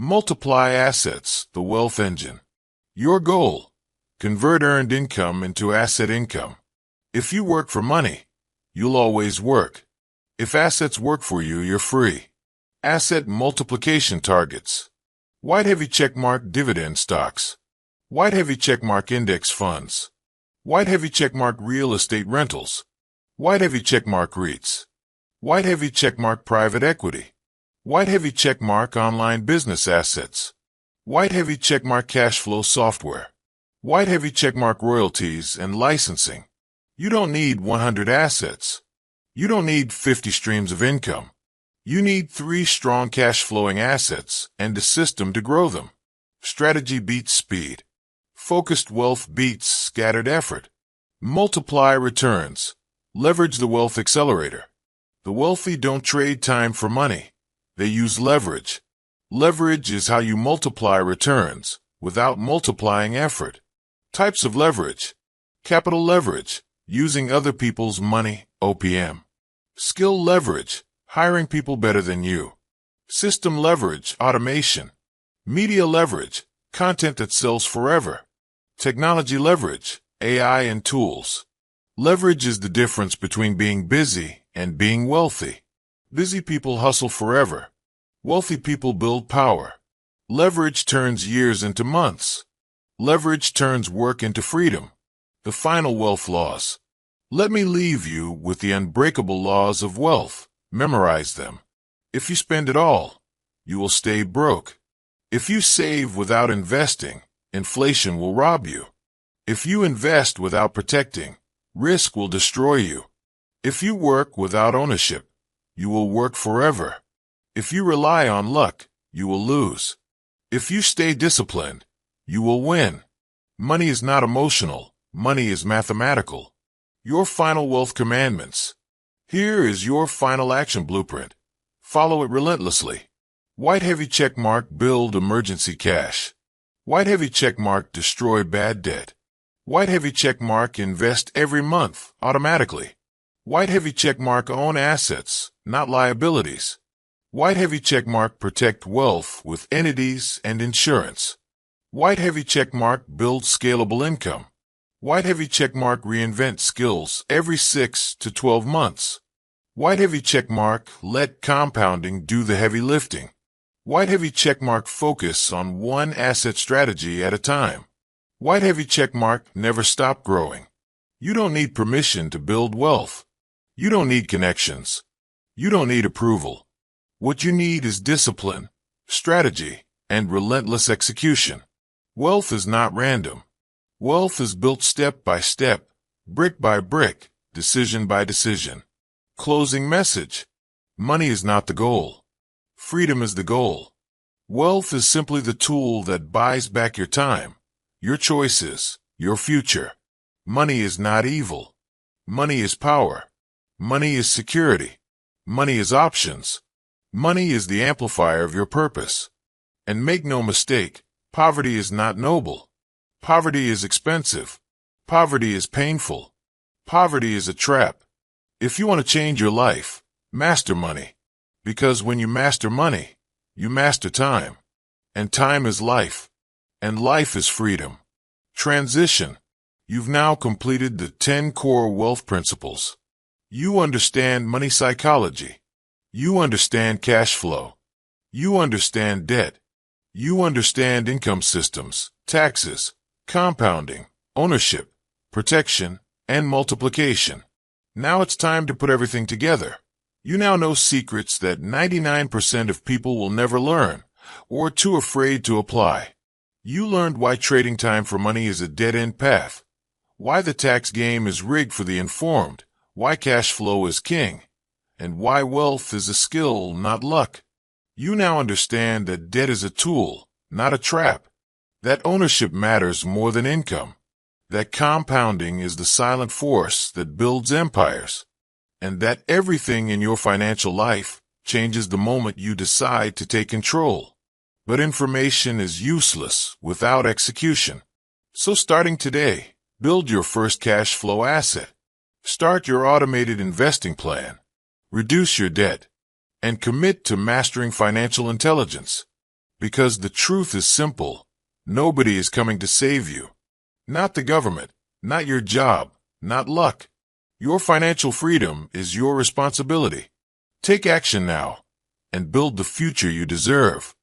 Multiply assets, the wealth engine. Your goal: convert earned income into asset income. If you work for money, you'll always work. If assets work for you, you're free. Asset multiplication targets. White heavy checkmark dividend stocks. White heavy checkmark index funds. White heavy checkmark real estate rentals. White heavy checkmark REITs. White heavy checkmark private equity. White heavy checkmark online business assets. White heavy checkmark cash flow software. White heavy checkmark royalties and licensing. You don't need 100 assets. You don't need 50 streams of income. You need 3 strong cash flowing assets and a system to grow them. Strategy beats speed. Focused wealth beats scattered effort. Multiply returns. Leverage the wealth accelerator. The wealthy don't trade time for money. They use leverage. Leverage is how you multiply returns without multiplying effort. Types of leverage. Capital leverage, using other people's money, OPM. Skill leverage, hiring people better than you. System leverage, automation. Media leverage, content that sells forever. Technology leverage, AI and tools. Leverage is the difference between being busy and being wealthy. Busy people hustle forever. Wealthy people build power. Leverage turns years into months. Leverage turns work into freedom. The final wealth laws. Let me leave you with the unbreakable laws of wealth. Memorize them. If you spend it all, you will stay broke. If you save without investing, inflation will rob you. If you invest without protecting, risk will destroy you. If you work without ownership, you will work forever. If you rely on luck, you will lose. If you stay disciplined, you will win. Money is not emotional. Money is mathematical. Your final wealth commandments. Here is your final action blueprint. Follow it relentlessly. White heavy checkmark, build emergency cash. White heavy checkmark, destroy bad debt. White heavy checkmark, invest every month, automatically. White heavy checkmark, own assets, not liabilities. White heavy checkmark, protect wealth with entities and insurance. White heavy checkmark, build scalable income. White heavy checkmark, reinvent skills every 6 to 12 months. White heavy checkmark, let compounding do the heavy lifting. White heavy checkmark, focus on one asset strategy at a time. White heavy checkmark, never stop growing. You don't need permission to build wealth. You don't need connections. You don't need approval. What you need is discipline, strategy, and relentless execution. Wealth is not random. Wealth is built step by step, brick by brick, decision by decision. Closing message. Money is not the goal. Freedom is the goal. Wealth is simply the tool that buys back your time, your choices, your future. Money is not evil. Money is power. Money is security. Money is options. Money is the amplifier of your purpose. And make no mistake, poverty is not noble. Poverty is expensive. Poverty is painful. Poverty is a trap. If you want to change your life, master money. Because when you master money, you master time. And time is life. And life is freedom. Transition. You've now completed the 10 core wealth principles. You understand money psychology. You understand cash flow. You understand debt. You understand income systems, taxes, compounding, ownership, protection, and multiplication. Now it's time to put everything together. You now know secrets that 99% of people will never learn, or too afraid to apply. You learned why trading time for money is a dead-end path, why the tax game is rigged for the informed, why cash flow is king, and why wealth is a skill, not luck. You now understand that debt is a tool, not a trap, that ownership matters more than income, that compounding is the silent force that builds empires, and that everything in your financial life changes the moment you decide to take control. But information is useless without execution. So starting today, build your first cash flow asset. Start your automated investing plan. Reduce your debt. And commit to mastering financial intelligence. Because the truth is simple. Nobody is coming to save you. Not the government, not your job, not luck. Your financial freedom is your responsibility. Take action now and build the future you deserve.